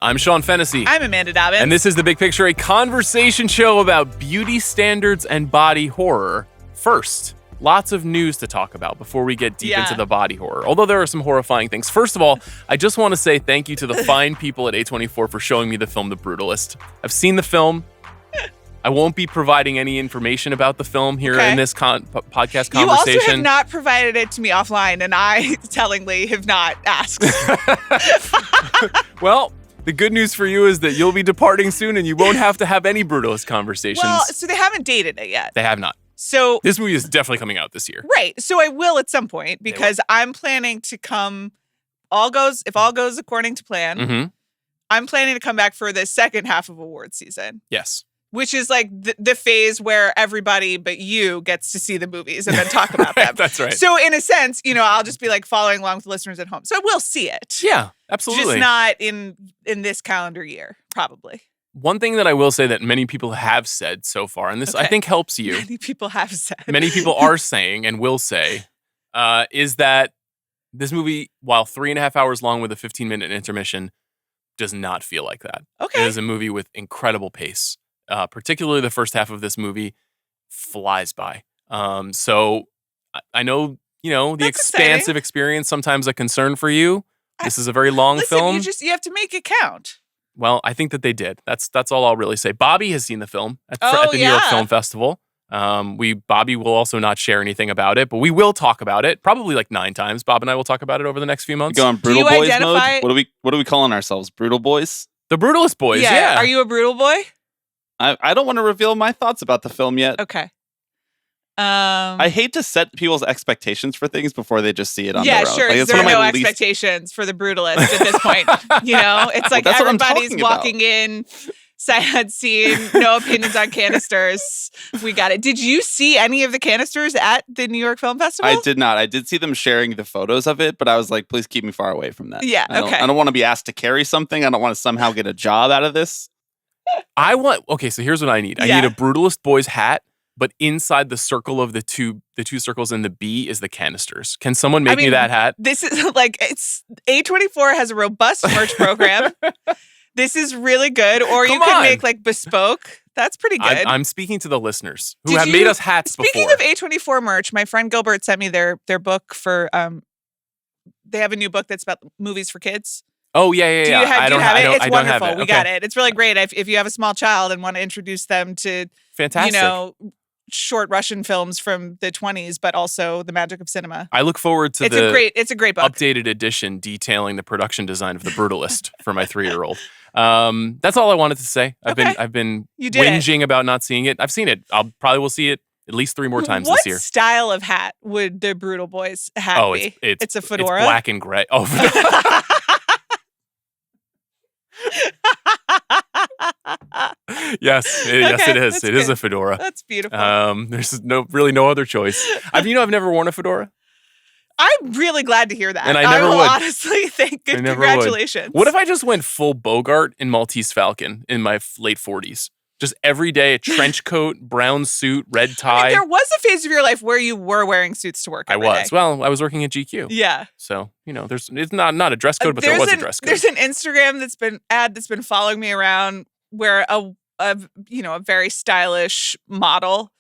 I'm Sean Fennessey. I'm Amanda Dobbins. And this is The Big Picture, a conversation show about beauty standards and body horror. First, lots of news to talk about before we get deep into the body horror, although there are some horrifying things. First of all, I just want to say thank you to the fine people at A24 for showing me the film The Brutalist. I've seen the film. I won't be providing any information about the film here in this podcast conversation. You also have not provided it to me offline, and I tellingly have not asked. Well, the good news for you is that you'll be departing soon and you won't have to have any Brutalist conversations. Well, so they haven't dated it yet. They have not. So this movie is definitely coming out this year. Right. So I will at some point because I'm planning to come, if all goes according to plan, I'm planning to come back for the second half of award season. Yes. Which is like the phase where everybody but you gets to see the movies and then talk about them. That's right. So in a sense, I'll just be like following along with the listeners at home. So we'll see it. Yeah, absolutely. Just not in this calendar year, probably. One thing that I will say that many people have said so far, and this I think helps you. Many people have said. Many people are saying and will say, is that this movie, while 3.5 hours long with a 15-minute intermission, does not feel like that. Okay. It is a movie with incredible pace. Particularly the first half of this movie flies by. So I know, the expansive experience sometimes a concern for you. This is a very long film. You have to make it count. Well, I think that they did. That's all I'll really say. Bobby has seen the film at the New York Film Festival. Bobby will also not share anything about it, but we will talk about it probably like 9 times. Bob and I will talk about it over the next few months. Go on brutal boys mode. What are we calling ourselves? Brutal boys? The Brutalist Boys. Yeah. Are you a brutal boy? I don't want to reveal my thoughts about the film yet. Okay. I hate to set people's expectations for things before they just see it on their own. Yeah, sure. There are no expectations for the Brutalist at this point. It's like everybody's walking in, sad scene, no opinions on canisters. We got it. Did you see any of the canisters at the New York Film Festival? I did not. I did see them sharing the photos of it, but I was like, please keep me far away from that. Yeah, I don't want to be asked to carry something. I don't want to somehow get a job out of this. So here's what I need. I need a Brutalist Boys hat, but inside the circle of the two circles in the B is the canisters. Can someone make me that hat? This is it's A24 has a robust merch program. This is really good. Or you could make like bespoke. That's pretty good. I'm speaking to the listeners who have made us hats Speaking before. Of A24 merch, my friend Gilbert sent me their book for they have a new book that's about movies for kids. Oh, yeah. Do you have it? It's wonderful. Have it. We got it. It's really great. If you have a small child and want to introduce them to, fantastic, short Russian films from the 20s, but also the magic of cinema. I look forward to it's a great book. Updated edition detailing the production design of The Brutalist for my 3-year-old. That's all I wanted to say. I've been whinging about not seeing it. I've seen it. Probably will see it at least 3 more times this year. What style of hat would the Brutal Boys hat be? It's a fedora? It's black and gray. Oh, fedora. Yes, it is. It is a fedora. That's beautiful. There's really no other choice. I've never worn a fedora. I'm really glad to hear that. And I never would. Honestly think congratulations. What if I just went full Bogart in Maltese Falcon in my late 40s? Just every day, a trench coat, brown suit, red tie. There was a phase of your life where you were wearing suits to work every day. Well, I was working at GQ. Yeah. So, it's not a dress code, but there was a dress code. There's an Instagram that's been following me around where a very stylish model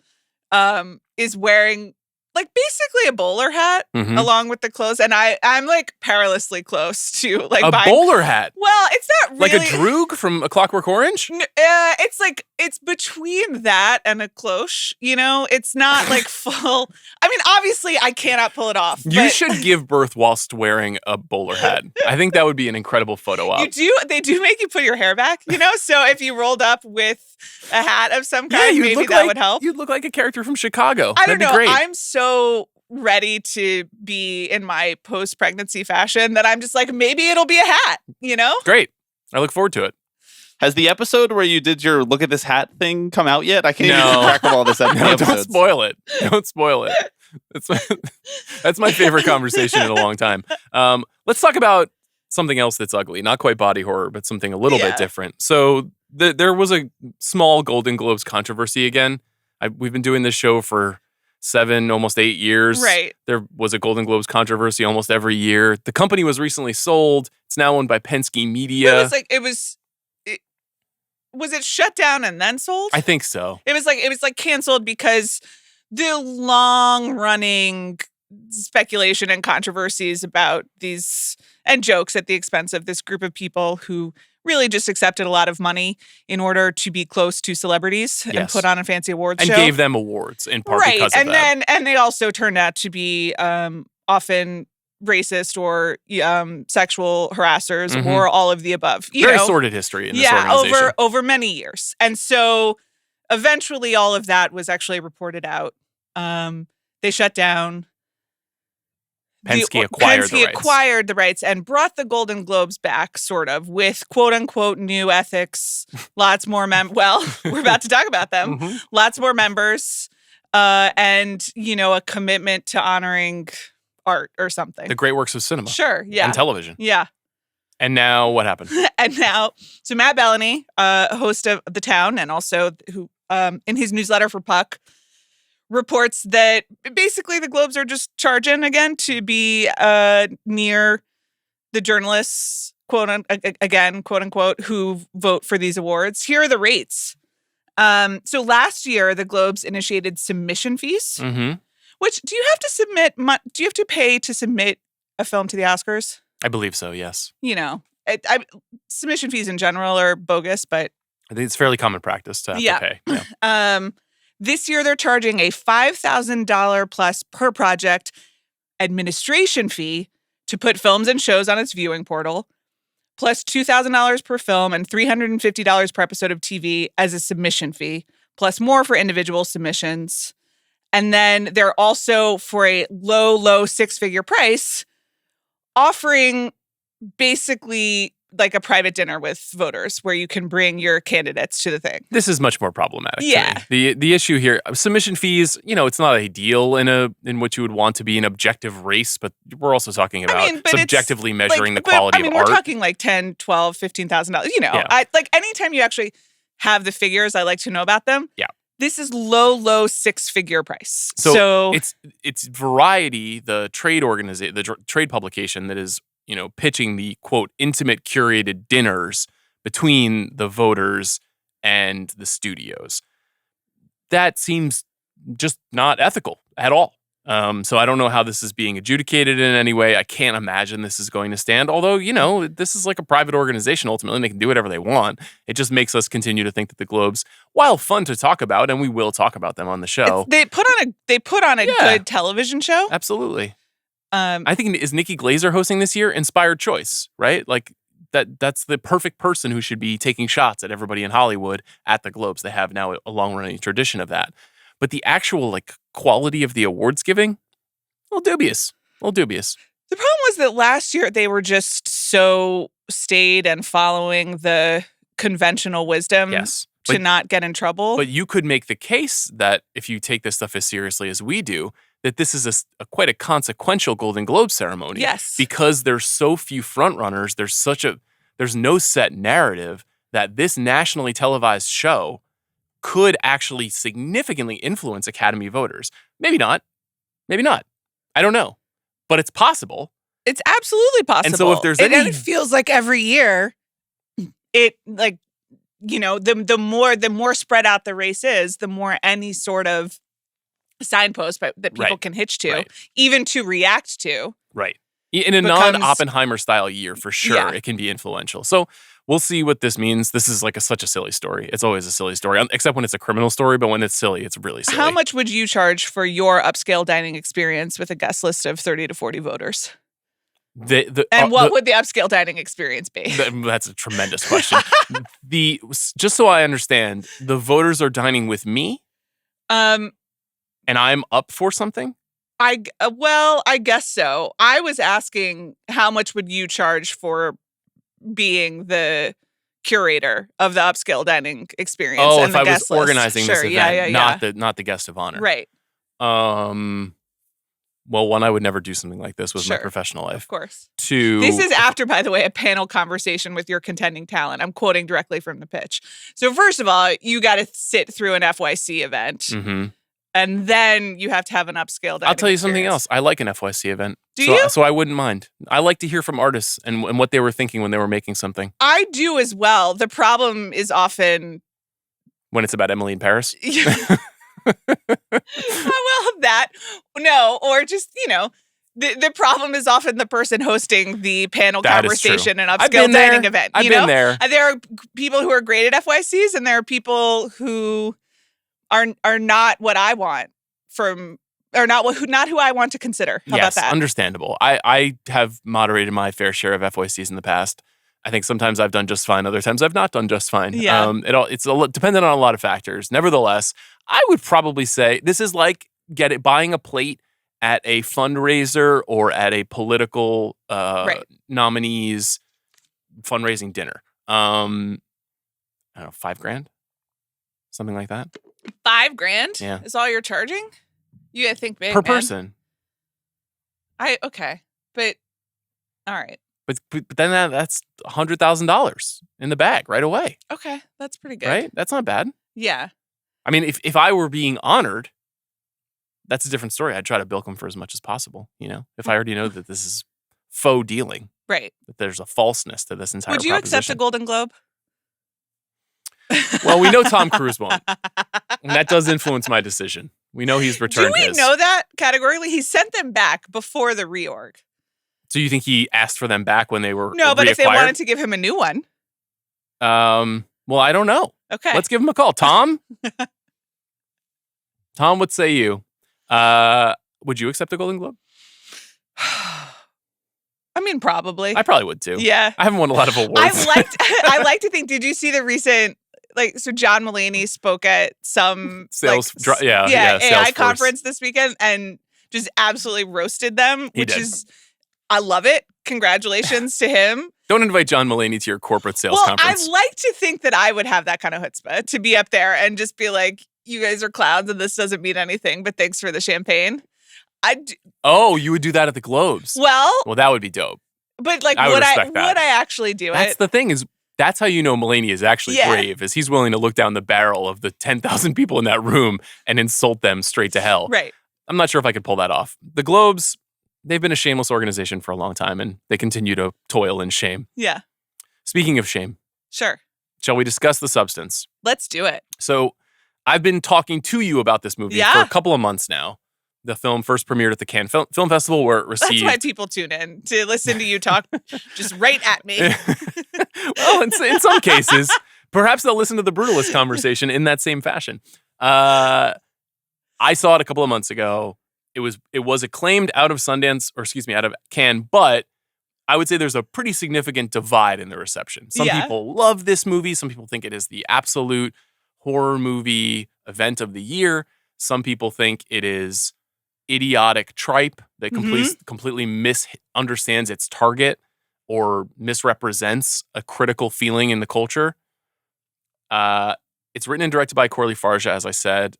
is wearing like basically a bowler hat along with the clothes, and I'm like perilously close to like buying bowler hat. Well, it's not really like a Droog from A Clockwork Orange. It's like it's between that and a cloche. It's not like full. I mean, obviously, I cannot pull it off. You should give birth whilst wearing a bowler hat. I think that would be an incredible photo op. They do make you put your hair back. So if you rolled up with a hat of some kind, maybe that would help. You'd look like a character from Chicago. I don't know. That'd be great. I'm so ready to be in my post-pregnancy fashion that I'm just like, maybe it'll be a hat, Great. I look forward to it. Has the episode where you did your look at this hat thing come out yet? I can't even keep track of all this episodes. Don't spoil it. Don't spoil it. That's my favorite conversation in a long time. Let's talk about something else that's ugly. Not quite body horror, but something a little bit different. So there was a small Golden Globes controversy again. We've been doing this show for 7, almost 8 years. Right. There was a Golden Globes controversy almost every year. The company was recently sold. It's now owned by Penske Media. Was it shut down and then sold? I think so. It was canceled because the long running speculation and controversies about these and jokes at the expense of this group of people who really just accepted a lot of money in order to be close to celebrities and put on a fancy awards show. And gave them awards in part because of that. And they also turned out to be often racist or sexual harassers or all of the above. Very sordid history in this organization. over many years. And so eventually all of that was actually reported out. They shut down. Penske acquired the rights and brought the Golden Globes back, sort of, with quote-unquote new ethics, lots more we're about to talk about them, lots more members, and, a commitment to honoring art or something. The great works of cinema. Sure, yeah. And television. Yeah. And now what happened? So Matt Bellany, host of The Town, and also who in his newsletter for Puck, reports that basically the Globes are just charging again to be near the journalists, quote unquote, who vote for these awards. Here are the rates. So last year, the Globes initiated submission fees, which do you have to pay to submit a film to the Oscars? I believe so, yes. Submission fees in general are bogus, but I think it's fairly common practice to have to pay. Yeah. This year, they're charging a $5,000 plus per project administration fee to put films and shows on its viewing portal, plus $2,000 per film and $350 per episode of TV as a submission fee, plus more for individual submissions. And then they're also, for a low six-figure price, offering basically like a private dinner with voters where you can bring your candidates to the thing. This is much more problematic. To me. The issue here, submission fees, it's not ideal in what you would want to be an objective race, but we're also talking about subjectively measuring the quality of art. We're talking like $10,000, $12,000, $15,000. Anytime you actually have the figures, I like to know about them. Yeah. This is low six-figure price. So it's Variety, the trade trade publication that is pitching the, quote, intimate curated dinners between the voters and the studios. That seems just not ethical at all. So I don't know how this is being adjudicated in any way. I can't imagine this is going to stand. Although, this is like a private organization ultimately, and they can do whatever they want. It just makes us continue to think that the Globes, while fun to talk about, and we will talk about them on the show. They put on a good television show. Absolutely. I think, is Nikki Glaser hosting this year? Inspired choice, right? Like that's the perfect person who should be taking shots at everybody in Hollywood at the Globes. They have now a long-running tradition of that. But the actual quality of the awards giving, a little dubious. The problem was that last year they were just so staid and following the conventional wisdom to not get in trouble. But you could make the case that if you take this stuff as seriously as we do, that this is quite a consequential Golden Globe ceremony. Yes. Because there's so few frontrunners, there's no set narrative that this nationally televised show could actually significantly influence Academy voters. Maybe not. I don't know. But it's possible. It's absolutely possible. And so if there's and it feels like every year, the more spread out the race is, the more any sort of signpost that people can hitch to, even to react to. Right. In a non-Oppenheimer style year, for sure, it can be influential. So we'll see what this means. This is such a silly story. It's always a silly story, except when it's a criminal story. But when it's silly, it's really silly. How much would you charge for your upscale dining experience with a guest list of 30 to 40 voters? What would the upscale dining experience be? That's a tremendous question. Just so I understand, the voters are dining with me, and I'm up for something. I guess so. I was asking, how much would you charge for being the curator of the upscale dining experience? Oh, and if the I guest was organizing list? this event, not the guest of honor, right? Well, one, I would never do something like this with my professional life. Of course. Two, this is after, by the way, a panel conversation with your contending talent. I'm quoting directly from the pitch. So first of all, you got to sit through an FYC event. And then you have to have an upscale dining I'll tell you something experience. else. I like an FYC event. Do you? So I wouldn't mind. I like to hear from artists and what they were thinking when they were making something. I do as well. The problem is often when it's about Emily in Paris. Or just, the problem is often the person hosting the panel That conversation and I've upscale been there. dining event. I've been there. There are people who are great at FYCs, and there are people who are not what I want not who I want to consider. How about that? Understandable. I have moderated my fair share of FYCs in the past. I think sometimes I've done just fine. Other times I've not done just fine. Yeah. It's dependent on a lot of factors. Nevertheless, I would probably say this is like buying a plate at a fundraiser or at a political nominee's fundraising dinner. I don't know, $5,000, something like that. $5,000 Yeah. is all you're charging? You gotta think big, per man. person. Okay, but all right. But then that's $100,000 in the bag right away. Okay, that's pretty good. Right? That's not bad. Yeah. I mean, if I were being honored, that's a different story. I'd try to bilk them for as much as possible. If I already know that this is faux dealing, right? That there's a falseness to this entire. Would you accept a Golden Globe? Well, we know Tom Cruise won't, and that does influence my decision. We know he's returned. Do we know that categorically? He sent them back before the reorg. So you think he asked for them back when they were no? But reacquired? If they wanted to give him a new one, well, I don't know. Okay, let's give him a call, Tom. Tom, what say you? Would you accept a Golden Globe? I mean, probably. I probably would too. Yeah, I haven't won a lot of awards. I like to think. Did you see the recent? So John Mulaney spoke at some sales AI conference this weekend and just absolutely roasted them, which is, I love it. Congratulations to him. Don't invite John Mulaney to your corporate sales conference. I'd like to think that I would have that kind of chutzpah to be up there and just be like, you guys are clowns and this doesn't mean anything, but thanks for the champagne. Oh, you would do that at the Globes. Well, that would be dope. But would I actually do it? That's the thing is, that's how you know Mulaney is actually brave, is he's willing to look down the barrel of the 10,000 people in that room and insult them straight to hell. Right. I'm not sure if I could pull that off. The Globes, they've been a shameless organization for a long time, and they continue to toil in shame. Yeah. Speaking of shame. Sure. Shall we discuss the substance? Let's do it. So I've been talking to you about this movie for a couple of months now. The film first premiered at the Cannes Film Festival, where it received... That's why people tune in, to listen to you talk just right at me. Well, in some cases, perhaps they'll listen to the Brutalist conversation in that same fashion. I saw it a couple of months ago. It was acclaimed out of Cannes, but I would say there's a pretty significant divide in the reception. Some people love this movie. Some people think it is the absolute horror movie event of the year. Some people think it is idiotic tripe that completely misunderstands its target or misrepresents a critical feeling in the culture. It's written and directed by Coralie Fargeat, as I said.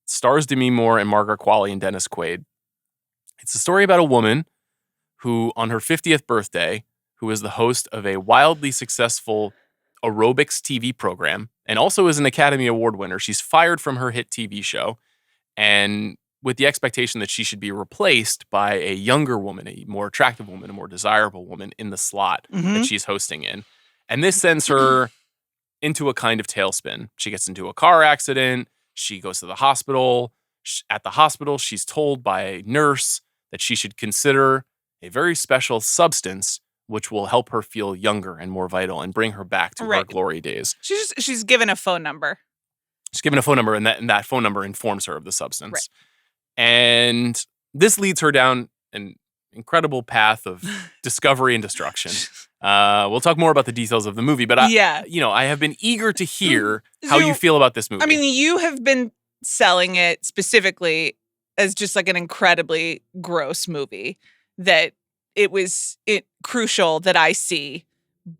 Stars Demi and Margaret Qualley and Dennis Quaid. It's a story about a woman who, on her 50th birthday, who is the host of a wildly successful aerobics TV program and also is an Academy Award winner. She's fired from her hit TV show, and with the expectation that she should be replaced by a younger woman, a more attractive woman, a more desirable woman in the slot that she's hosting in. And this sends her into a kind of tailspin. She gets into a car accident. She goes to the hospital. At the hospital, she's told by a nurse that she should consider a very special substance which will help her feel younger and more vital and bring her back to her glory days. She's given a phone number. She's given a phone number, and that phone number informs her of the substance. Right. And this leads her down an incredible path of discovery and destruction. We'll talk more about the details of the movie, but I have been eager to hear how you feel about this movie. I mean, you have been selling it specifically as just like an incredibly gross movie, that it was crucial that I see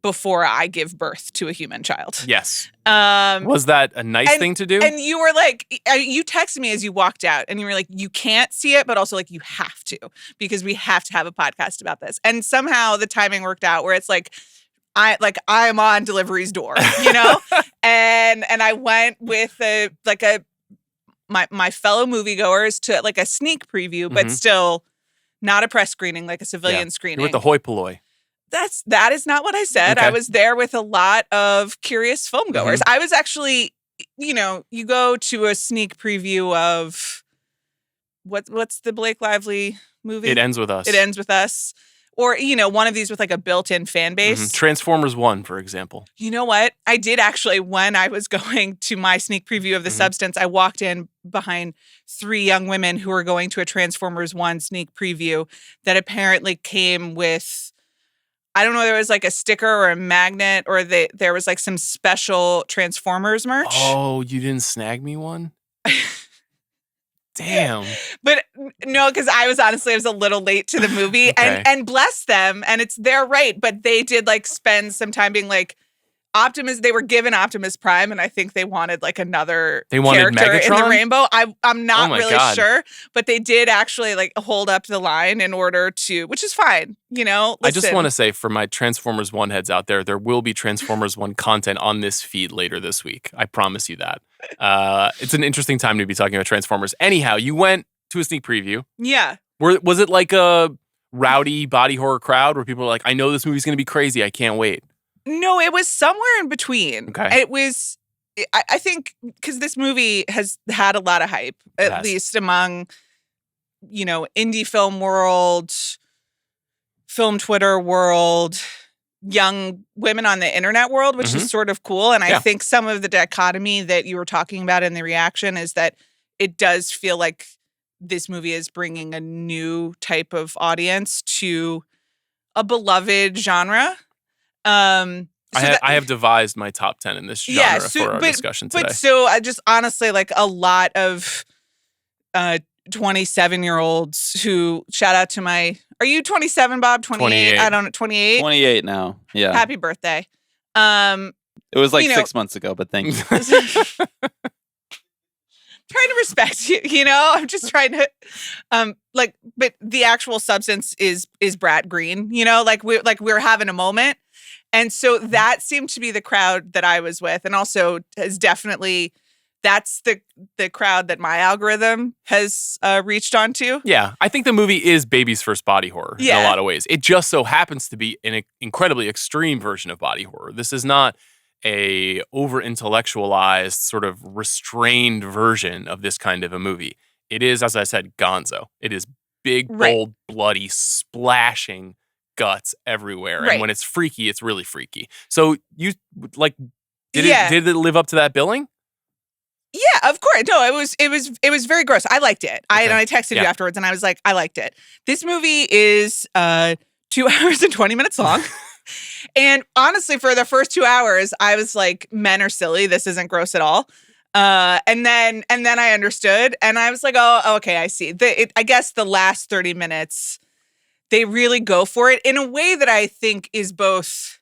before I give birth to a human child. Yes. Was that a nice thing to do? And you were like, you texted me as you walked out, and you were like, you can't see it, but also like you have to, because we have to have a podcast about this. And somehow the timing worked out where it's like, I'm on delivery's door, and I went with a my fellow moviegoers to like a sneak preview, but still not a press screening, like a civilian screening. You're with the hoi polloi. That is not what I said. Okay. I was there with a lot of curious film goers. I was actually, you go to a sneak preview of what's the Blake Lively movie? It Ends With Us. It Ends With Us. Or, one of these with like a built-in fan base. Transformers 1, for example. You know what? I did actually, when I was going to my sneak preview of The Substance, I walked in behind 3 young women who were going to a Transformers 1 sneak preview that apparently came with, I don't know, there was like a sticker or a magnet, or there was like some special Transformers merch. Oh, you didn't snag me one? Damn. But no, because I was a little late to the movie. Okay. and bless them, and it's their right, but they did like spend some time being like, Optimus, they were given Optimus Prime, and I think they wanted like another character Megatron? in the rainbow. I'm not really God. sure, but they did actually like hold up the line in order to, which is fine, Listen. I just want to say, for my Transformers 1 heads out there will be Transformers 1 content on this feed later this week. I promise you that. It's an interesting time to be talking about Transformers. Anyhow, you went to a sneak preview. Yeah. Was it like a rowdy body horror crowd where people were like, I know this movie's going to be crazy, I can't wait? No, it was somewhere in between. Okay. It was, I think, because this movie has had a lot of hype, at least among, indie film world, film Twitter world, young women on the internet world, which is sort of cool. And I think some of the dichotomy that you were talking about in the reaction is that it does feel like this movie is bringing a new type of audience to a beloved genre. I have devised my top 10 in this genre for our discussion today. But so I just honestly, like, a lot of 27-year-olds who, shout out to are you 27, Bob? 28? I don't know, 28? 28 now. Yeah. Happy birthday. It was like 6 months ago, but thank you. Trying to respect you, I'm just trying to, but the actual substance is Brat Green, we're having a moment. And so that seemed to be the crowd that I was with. And also has definitely, that's the crowd that my algorithm has reached onto. Yeah. I think the movie is baby's first body horror in a lot of ways. It just so happens to be an incredibly extreme version of body horror. This is not a over-intellectualized, sort of restrained version of this kind of a movie. It is, as I said, gonzo. It is big, bold, bloody, splashing guts everywhere. And when it's freaky, it's really freaky. So you did it live up to that billing? Yeah, of course. No, it was very gross. I liked it. Okay. I texted you afterwards and I was like, I liked it. This movie is 2 hours and 20 minutes long. And honestly, for the first 2 hours, I was like, men are silly. This isn't gross at all. And then I understood, and I was like, oh, okay, I see. I guess the last 30 minutes, they really go for it in a way that I think is both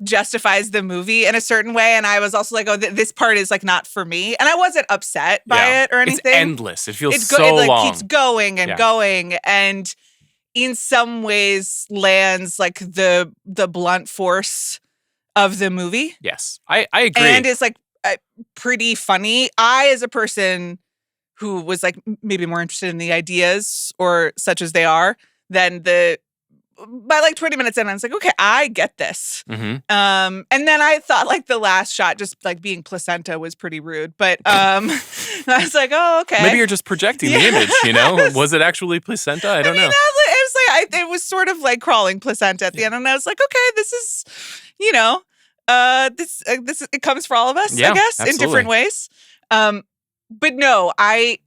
justifies the movie in a certain way. And I was also like, oh, this part is like not for me. And I wasn't upset by it or anything. It's endless. It feels so long. It keeps going and going. And in some ways lands like the blunt force of the movie. Yes, I agree. And it's like pretty funny. I, as a person who was like maybe more interested in the ideas or such as they are than by like 20 minutes in, I was like, okay, I get this. Mm-hmm. And then I thought like the last shot, just like being placenta, was pretty rude. But I was like, oh, okay. Maybe you're just projecting the image, Was it actually placenta? I don't know. It was sort of like crawling placenta at the end. And I was like, okay, this is, it comes for all of us, I guess, in different ways. But no, I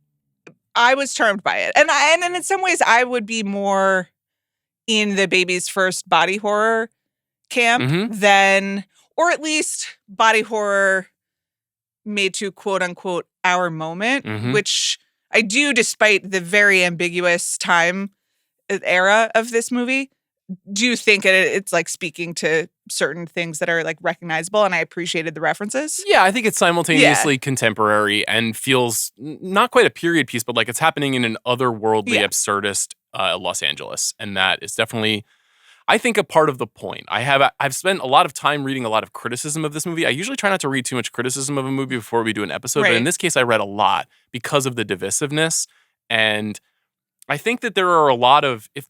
was charmed by it. And in some ways I would be more in the baby's first body horror camp than, or at least body horror made to quote unquote our moment, which I do, despite the very ambiguous time era of this movie. Do you think it's like speaking to certain things that are like recognizable, and I appreciated the references? Yeah, I think it's simultaneously contemporary and feels not quite a period piece, but like it's happening in an otherworldly, absurdist Los Angeles. And that is definitely, I think a part of the point. I've spent a lot of time reading a lot of criticism of this movie. I usually try not to read too much criticism of a movie before we do an episode, but in this case I read a lot because of the divisiveness. And I think that there are a lot of if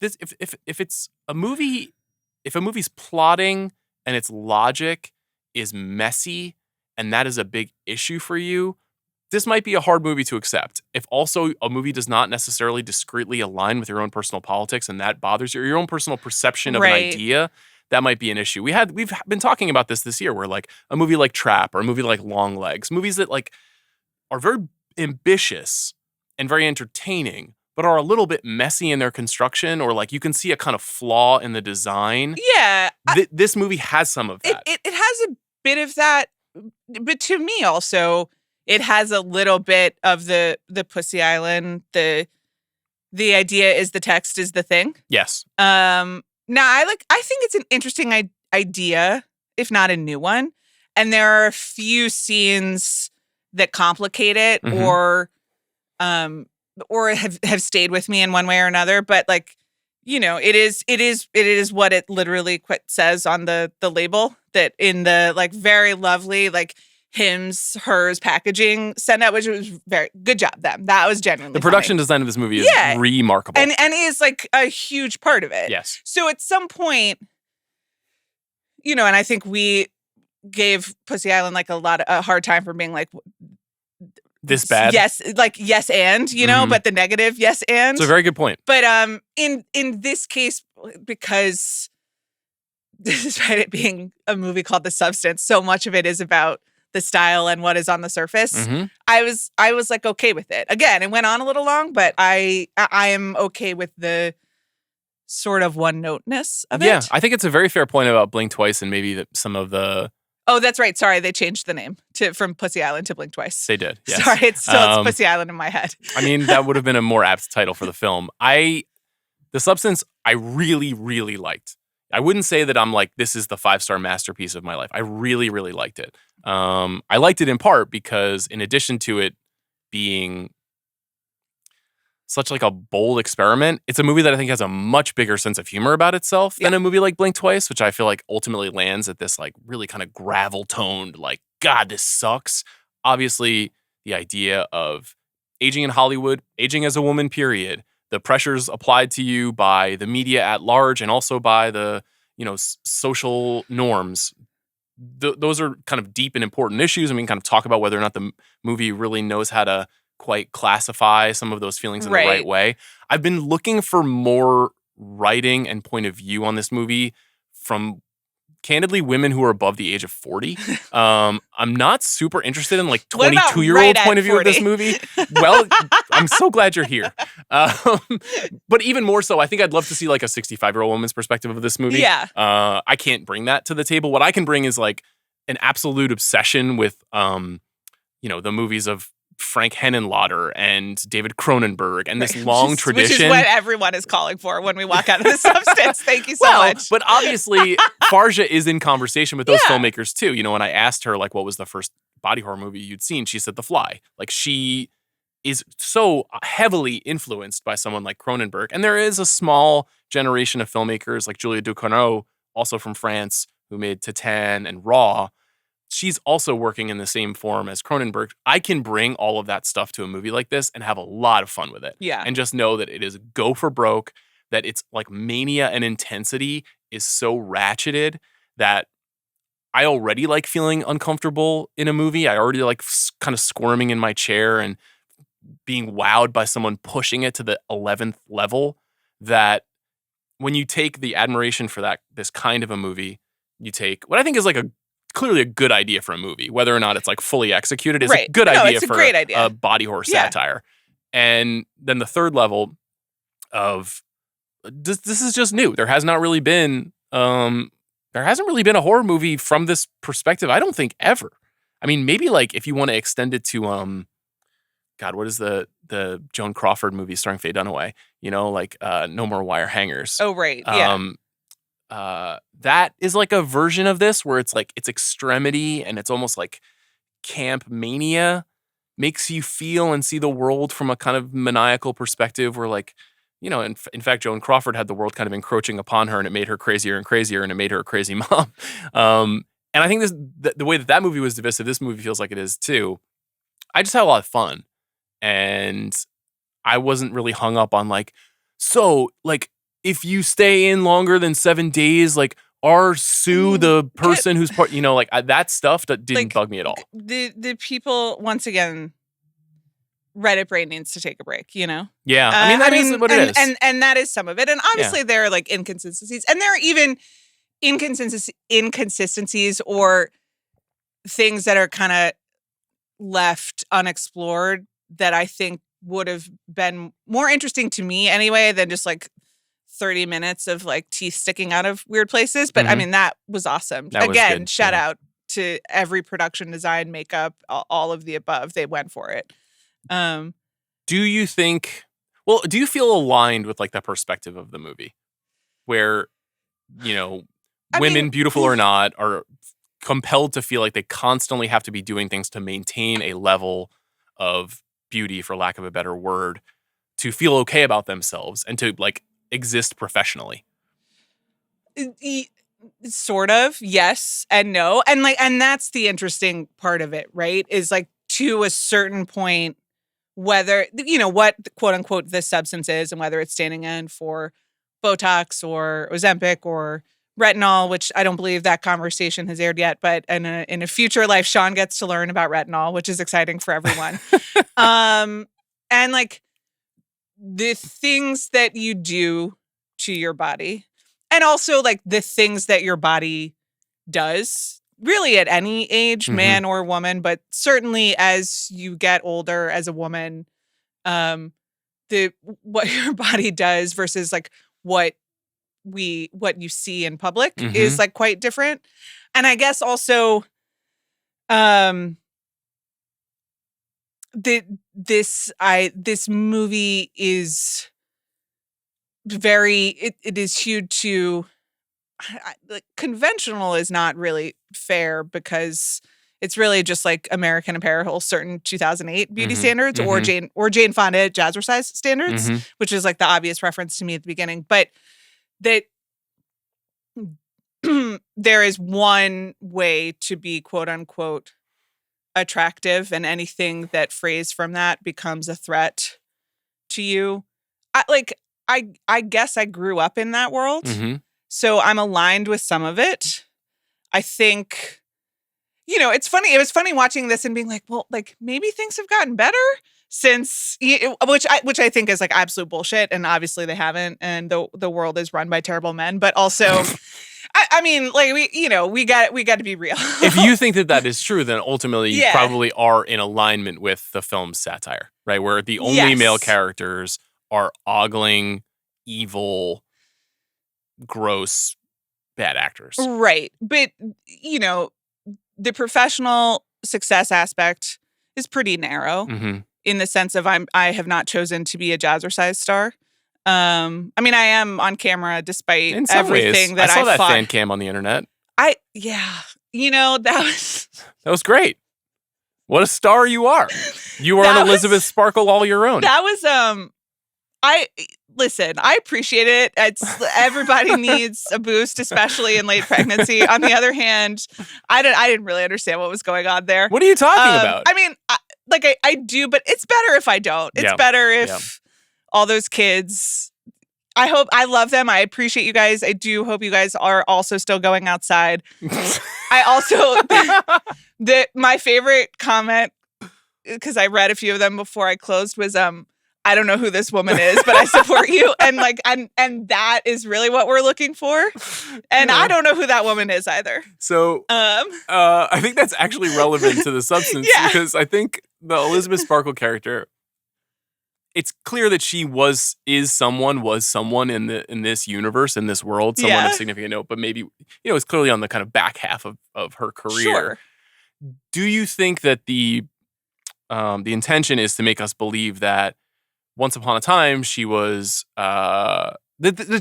a movie's plotting and its logic is messy and that is a big issue for you, this might be a hard movie to accept. If also a movie does not necessarily discreetly align with your own personal politics and that bothers you, or your own personal perception of an idea, that might be an issue. We've been talking about this year where like a movie like Trap or a movie like Longlegs, movies that like are very ambitious and very entertaining, but are a little bit messy in their construction, or like you can see a kind of flaw in the design. Yeah. This movie has some of that. It has a bit of that, but to me also, it has a little bit of the Pussy Island. The idea is the text is the thing. Yes. Now I think it's an interesting idea, if not a new one. And there are a few scenes that complicate it or have stayed with me in one way or another. But like, you know, it is what it literally says on the label, that in the like very lovely like hims, hers packaging send out, which was very good job them. That was genuinely the production design of this movie is remarkable. And is like a huge part of it. Yes. So at some point, you know, and I think we gave Pussy Island like a hard time for being like this bad. Yes, like yes and, you know, but the negative yes and. It's a very good point. But in this case, because despite it being a movie called The Substance, so much of it is about the style and what is on the surface. I was like okay with it. Again, it went on a little long, but I am okay with the sort of one-noteness of it. Yeah, I think it's a very fair point about Blink Twice and maybe some of the... Oh, that's right. Sorry, they changed the name from Pussy Island to Blink Twice. They did, yes. Sorry, it's Pussy Island in my head. I mean, that would have been a more apt title for the film. The Substance, I really, really liked. I wouldn't say that I'm like, this is the 5-star masterpiece of my life. I really, really liked it. I liked it in part because in addition to it being such like a bold experiment, it's a movie that I think has a much bigger sense of humor about itself than a movie like Blink Twice, which I feel like ultimately lands at this like really kind of gravel-toned, like, God, this sucks. Obviously, the idea of aging in Hollywood, aging as a woman, period, the pressures applied to you by the media at large and also by the, you know, social norms. Those are kind of deep and important issues. I mean, kind of talk about whether or not the movie really knows how to quite classify some of those feelings in the right way. I've been looking for more writing and point of view on this movie from candidly women who are above the age of 40. I'm not super interested in like 22-year-old point of view 40? Of this movie. Well, I'm so glad you're here. But even more so, I think I'd love to see like a 65-year-old woman's perspective of this movie. Yeah. I can't bring that to the table. What I can bring is like an absolute obsession with, you know, the movies of Frank Henenlotter and David Cronenberg and this long tradition. Which is what everyone is calling for when we walk out of The Substance. Thank you so much. But obviously, Fargeat is in conversation with those filmmakers too. You know, when I asked her, like, what was the first body horror movie you'd seen, she said The Fly. Like, she is so heavily influenced by someone like Cronenberg. And there is a small generation of filmmakers like Julia Ducournau, also from France, who made Titane and Raw. She's also working in the same form as Cronenberg. I can bring all of that stuff to a movie like this and have a lot of fun with it. Yeah. And just know that it is go for broke, that it's like mania and intensity is so ratcheted that I already like feeling uncomfortable in a movie. I already like kind of squirming in my chair and being wowed by someone pushing it to the 11th level. That when you take the admiration for this kind of a movie, you take what I think is like clearly a good idea for a movie, whether or not it's like fully executed is a good idea for a body horror satire. And then the third level of this is just new. There hasn't really been a horror movie from this perspective, I don't think, ever. I mean, maybe like if you want to extend it to God, what is the Joan Crawford movie starring Faye Dunaway? You know, like No More Wire Hangers. Oh, right. That is like a version of this where it's like it's extremity and it's almost like camp mania, makes you feel and see the world from a kind of maniacal perspective where like in fact, Joan Crawford had the world kind of encroaching upon her, and it made her crazier and crazier, and it made her a crazy mom. And I think the way that movie was divisive, this movie feels like it is too. I just had a lot of fun, and I wasn't really hung up on if you stay in longer than 7 days, sue the person who's part, that stuff that didn't bug me at all. The people, once again, Reddit brain needs to take a break, Yeah, that is what it is. And that is some of it. And obviously there are inconsistencies, and there are even inconsistencies or things that are kind of left unexplored that I think would have been more interesting to me anyway than just 30 minutes of teeth sticking out of weird places. But that was awesome. Again, shout out to every production design, makeup, all of the above. They went for it. Do you feel aligned with the perspective of the movie where, women, beautiful or not, are compelled to feel like they constantly have to be doing things to maintain a level of beauty, for lack of a better word, to feel okay about themselves and to exist professionally? Sort of, yes and no. And that's the interesting part of it, right? Is to a certain point, whether, what quote unquote this substance is and whether it's standing in for Botox or Ozempic or retinol, which I don't believe that conversation has aired yet, but in a future life, Sean gets to learn about retinol, which is exciting for everyone. And the things that you do to your body, and also the things that your body does, really at any age, man or woman, but certainly as you get older as a woman, what your body does versus what you see in public is quite different. And I guess also this movie is very it is skewed to conventional is not really fair because it's really just American Apparel certain 2008 beauty standards or Jane Fonda Jazzercise standards, which is the obvious reference to me at the beginning, but that there is one way to be quote unquote attractive, and anything that frays from that becomes a threat to you. I guess I grew up in that world, so I'm aligned with some of it. I think, it's funny. It was funny watching this and being maybe things have gotten better since, which I think is absolute bullshit, and obviously they haven't, and the world is run by terrible men. But also, we got to be real. If you think that is true, then ultimately you probably are in alignment with the film's satire, right? Where the only male characters are ogling, evil, gross, bad actors. Right. But, the professional success aspect is pretty narrow in the sense of I have not chosen to be a Jazzercise star. I am on camera despite everything that I saw that fought. fan cam on the internet. that was great. What a star you are. You are an Elizabeth Sparkle all your own. That was listen, I appreciate it. Everybody needs a boost, especially in late pregnancy. On the other hand, I didn't really understand what was going on there. What are you talking about? I do, but it's better if I don't. It's better if all those kids, I love them. I appreciate you guys. I do hope you guys are also still going outside. I also, my favorite comment, because I read a few of them before I closed, was, I don't know who this woman is, but I support you. And and that is really what we're looking for. And I don't know who that woman is either. So I think that's actually relevant to the substance because I think the Elizabeth Sparkle character, it's clear that she was someone in this universe, in this world, someone of significant note, but maybe, it's clearly on the kind of back half of her career. Sure. Do you think that the intention is to make us believe that once upon a time she was that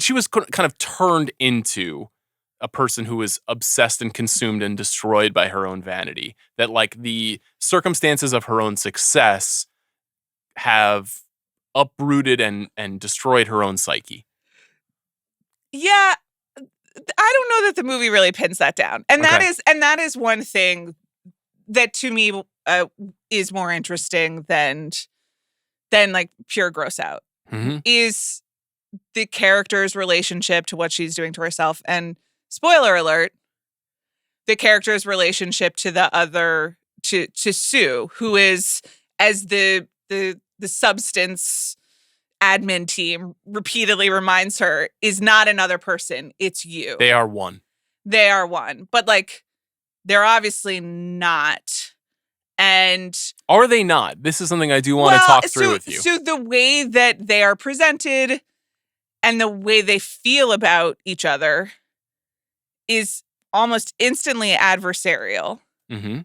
she was kind of turned into a person who was obsessed and consumed and destroyed by her own vanity, that the circumstances of her own success have uprooted and destroyed her own psyche. Yeah, I don't know that the movie really pins that down. And that is one thing that to me is more interesting than like pure gross out. Mm-hmm. Is the character's relationship to what she's doing to herself, and spoiler alert, the character's relationship to the other to Sue, who is, as the substance admin team repeatedly reminds her, is not another person, it's you. They are one. They are one. But like, they're obviously not. And are they not? This is something I do want to talk through with you. So the way that they are presented and the way they feel about each other is almost instantly adversarial. Mm-hmm.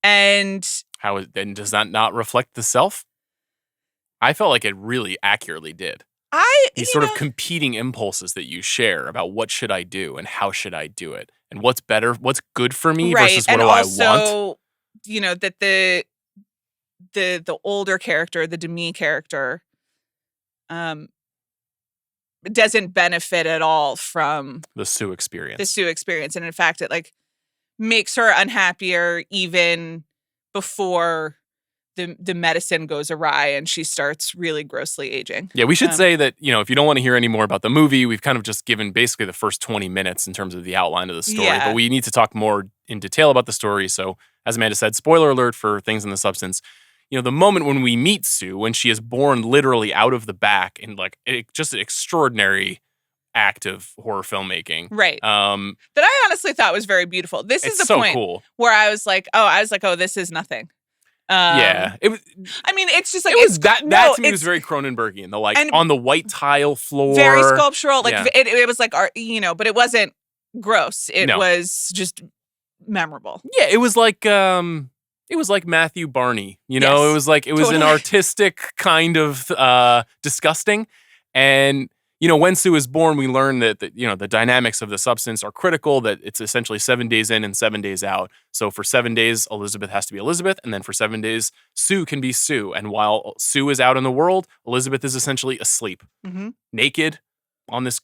And does that not reflect the self? I felt like it really accurately did. These sort of competing impulses that you share about what should I do and how should I do it and what's better, what's good for me versus what do I want. You know, that the older character, the Demi character, doesn't benefit at all from the Sue experience. And in fact, it like makes her unhappier even before the medicine goes awry and she starts really grossly aging. Yeah, we should say that, if you don't want to hear any more about the movie, we've kind of just given basically the first 20 minutes in terms of the outline of the story. Yeah. But we need to talk more in detail about the story. So, as Amanda said, spoiler alert for Things in the Substance. The moment when we meet Sue, when she is born literally out of the back in like just an extraordinary act of horror filmmaking. Right. That I honestly thought was very beautiful. This is the point cool. where I was like, oh, this is nothing. It was. I mean, it's just like it was that to me was very Cronenbergian. On the white tile floor, very sculptural. Like it was like art, but it wasn't gross. It was just memorable. Yeah, it was like Matthew Barney. Yes, it was like an artistic kind of disgusting. And when Sue is born, we learn that the dynamics of the substance are critical, that it's essentially 7 days in and 7 days out. So for 7 days, Elizabeth has to be Elizabeth. And then for 7 days, Sue can be Sue. And while Sue is out in the world, Elizabeth is essentially asleep, naked on this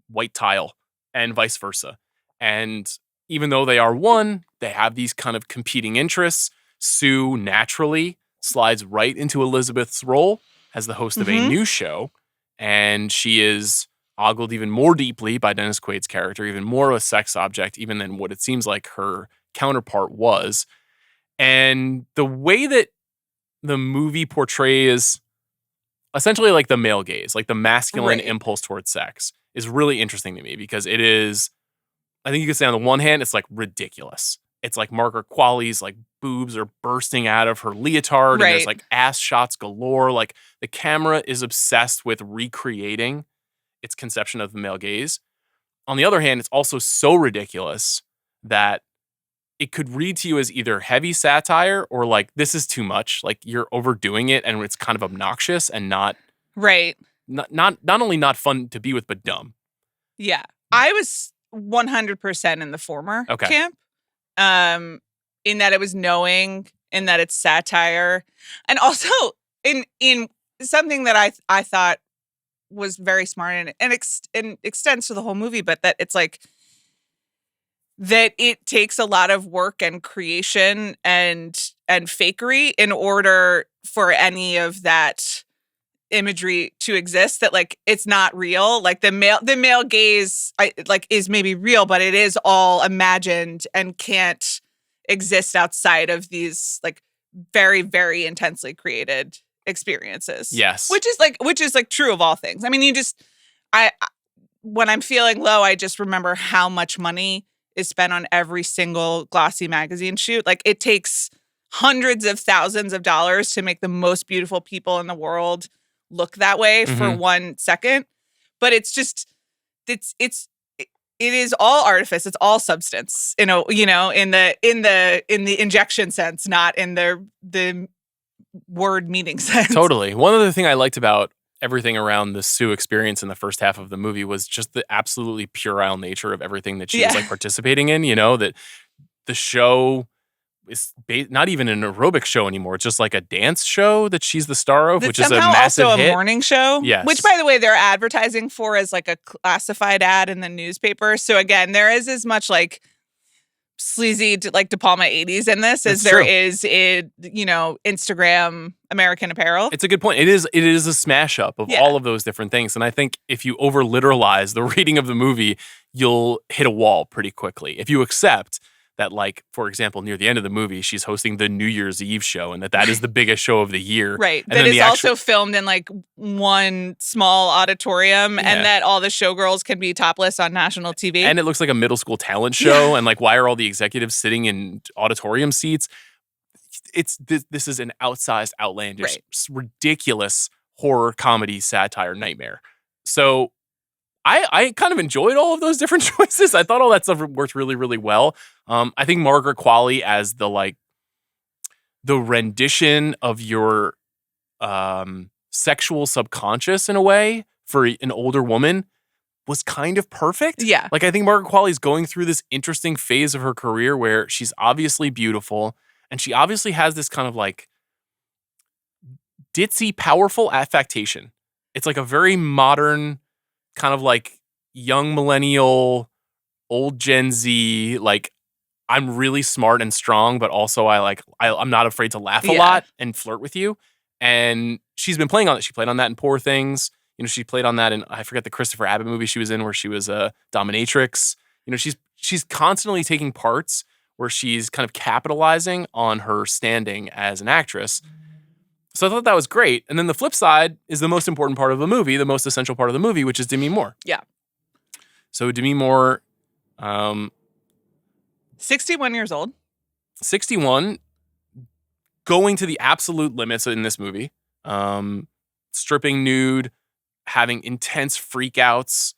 white tile and vice versa. And even though they are one, they have these kind of competing interests. Sue naturally slides right into Elizabeth's role as the host of a new show. And she is ogled even more deeply by Dennis Quaid's character, even more of a sex object, even than what it seems like her counterpart was. And the way that the movie portrays essentially like the male gaze, like the masculine impulse towards sex, is really interesting to me because it is, I think you could say on the one hand, it's like ridiculous. It's like Margaret Qualley's like boobs are bursting out of her leotard and there's like ass shots galore. Like the camera is obsessed with recreating its conception of the male gaze. On the other hand, it's also so ridiculous that it could read to you as either heavy satire or like, this is too much. Like you're overdoing it and it's kind of obnoxious and not only not fun to be with, but dumb. Yeah. I was 100% in the former camp. In that it was knowing, in that it's satire, and also in something that I thought was very smart and extends to the whole movie, but that it's like that it takes a lot of work and creation and fakery in order for any of that imagery to exist, that like it's not real. Like the male gaze is maybe real, but it is all imagined and can't exist outside of these like very, very intensely created experiences. Yes. Which is like true of all things. I mean, when I'm feeling low, I just remember how much money is spent on every single glossy magazine shoot. Like it takes hundreds of thousands of dollars to make the most beautiful people in the world look that way for 1 second. But it's just, it is all artifice. It's all substance, in the injection sense, not in the word meaning sense. Totally. One other thing I liked about everything around the Sue experience in the first half of the movie was just the absolutely puerile nature of everything that she was like participating in. That the show not even an aerobic show anymore. It's just like a dance show that she's the star of, That's which is a somehow massive also hit. a morning show. Yes. Which, by the way, they're advertising for as like a classified ad in the newspaper. So again, there is as much like sleazy like De Palma 80s in this as there is in, Instagram American Apparel. It's a good point. It is a smash up of all of those different things. And I think if you over literalize the reading of the movie, you'll hit a wall pretty quickly. If you accept that, like, for example, near the end of the movie, she's hosting the New Year's Eve show and that is the biggest show of the year. Right. And that is also filmed in like one small auditorium and that all the showgirls can be topless on national TV. And it looks like a middle school talent show. And like, why are all the executives sitting in auditorium seats? This is an outsized, outlandish, ridiculous horror comedy satire nightmare. So I kind of enjoyed all of those different choices. I thought all that stuff worked really, really well. I think Margaret Qualley as the rendition of your sexual subconscious in a way for an older woman was kind of perfect. Yeah. Like, I think Margaret Qualley's going through this interesting phase of her career where she's obviously beautiful and she obviously has this kind of like ditzy, powerful affectation. It's like a very modern kind of like young millennial, old Gen Z, like I'm really smart and strong, but also I'm not afraid to laugh a lot and flirt with you. And she's been playing on it. She played on that in Poor Things. She played on that in, I forget the Christopher Abbott movie she was in where she was a dominatrix. She's constantly taking parts where she's kind of capitalizing on her standing as an actress. So I thought that was great. And then the flip side is the most important part of the movie, the most essential part of the movie, which is Demi Moore. Yeah. So Demi Moore, 61 years old. 61, going to the absolute limits in this movie. Stripping nude, having intense freakouts,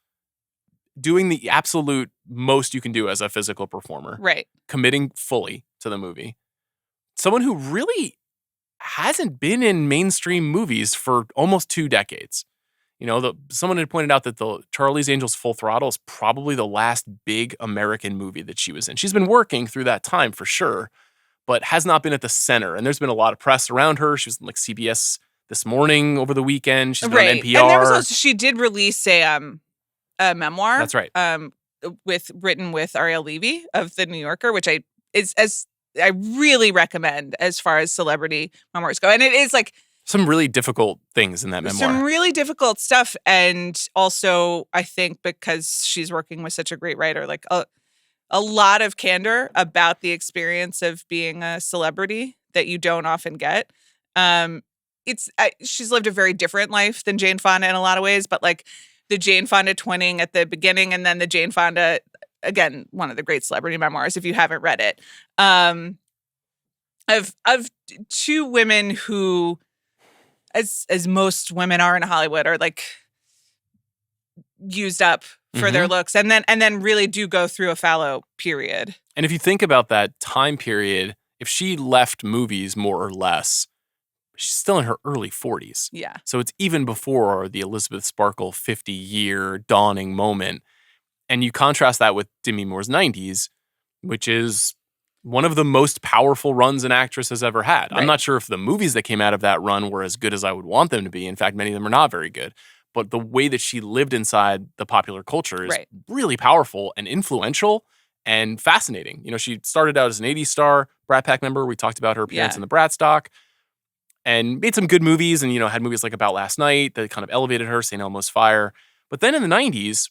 doing the absolute most you can do as a physical performer. Right. Committing fully to the movie. Someone who really hasn't been in mainstream movies for almost 2 decades. Someone had pointed out that the Charlie's Angels Full Throttle is probably the last big American movie that she was in. She's been working through that time for sure, but has not been at the center. And there's been a lot of press around her. She was in like CBS This Morning over the weekend. She's been on NPR. And there was also, she did release a memoir. That's right. Written with Ariel Levy of The New Yorker, which I really recommend as far as celebrity memoirs go. And it is like some really difficult things in that memoir. Some really difficult stuff. And also, I think because she's working with such a great writer, like a lot of candor about the experience of being a celebrity that you don't often get. She's lived a very different life than Jane Fonda in a lot of ways, but like the Jane Fonda twinning at the beginning and then the Jane Fonda, again, one of the great celebrity memoirs, if you haven't read it, of two women who, as most women are in Hollywood, are like used up for their looks and then really do go through a fallow period. And if you think about that time period, if she left movies more or less, she's still in her early 40s. Yeah. So it's even before the Elizabeth Sparkle 50-year dawning moment. And you contrast that with Demi Moore's 90s, which is one of the most powerful runs an actress has ever had. Right. I'm not sure if the movies that came out of that run were as good as I would want them to be. In fact, many of them are not very good. But the way that she lived inside the popular culture is really powerful and influential and fascinating. She started out as an 80s star, Brat Pack member. We talked about her appearance in the Brat Stock. And made some good movies and, had movies like About Last Night that kind of elevated her, St. Elmo's Fire. But then in the 90s,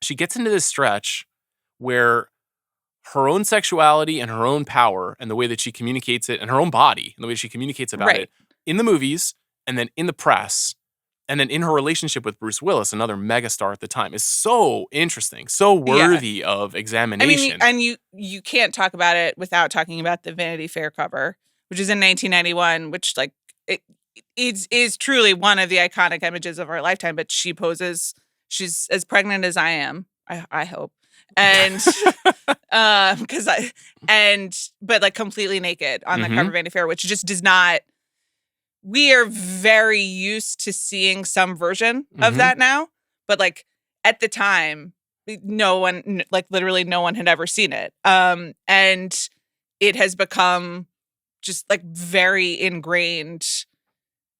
she gets into this stretch where her own sexuality and her own power and the way that she communicates it and her own body and the way she communicates about it in the movies and then in the press and then in her relationship with Bruce Willis, another megastar at the time, is so interesting, so worthy of examination. I mean, and you can't talk about it without talking about the Vanity Fair cover, which is in 1991, which like it is truly one of the iconic images of our lifetime. But she poses, she's as pregnant as I am, I hope, and but like completely naked on the cover of Vanity Fair, which just does not. We are very used to seeing some version of that now, but like at the time, no one, like literally no one had ever seen it, and it has become just like very ingrained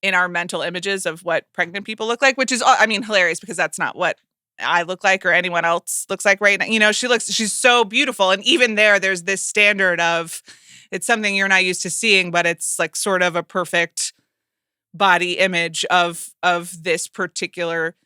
in our mental images of what pregnant people look like, which is, I mean, hilarious because that's not what I look like or anyone else looks like right now. You know, she's so beautiful. And even there's this standard of it's something you're not used to seeing, but it's like sort of a perfect body image of this particular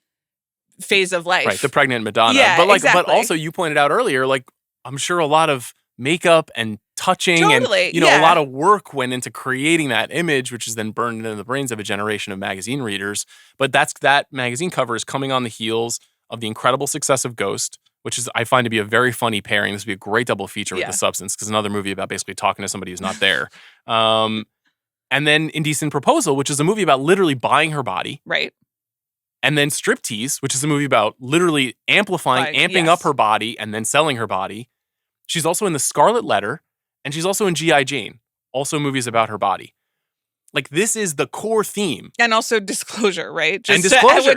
phase of life. Right, the pregnant Madonna. Yeah, but exactly. But also you pointed out earlier, like, I'm sure a lot of makeup and touching Totally, and, a lot of work went into creating that image, which is then burned into the brains of a generation of magazine readers. But that magazine cover is coming on the heels of the incredible success of Ghost, which is, I find, to be a very funny pairing. This would be a great double feature with The Substance, because another movie about basically talking to somebody who's not there. And then Indecent Proposal, which is a movie about literally buying her body. Right. And then Striptease, which is a movie about literally amping up her body and then selling her body. She's also in The Scarlet Letter, and she's also in G.I. Jane, also movies about her body. Like, this is the core theme. And also Disclosure, right? And Disclosure.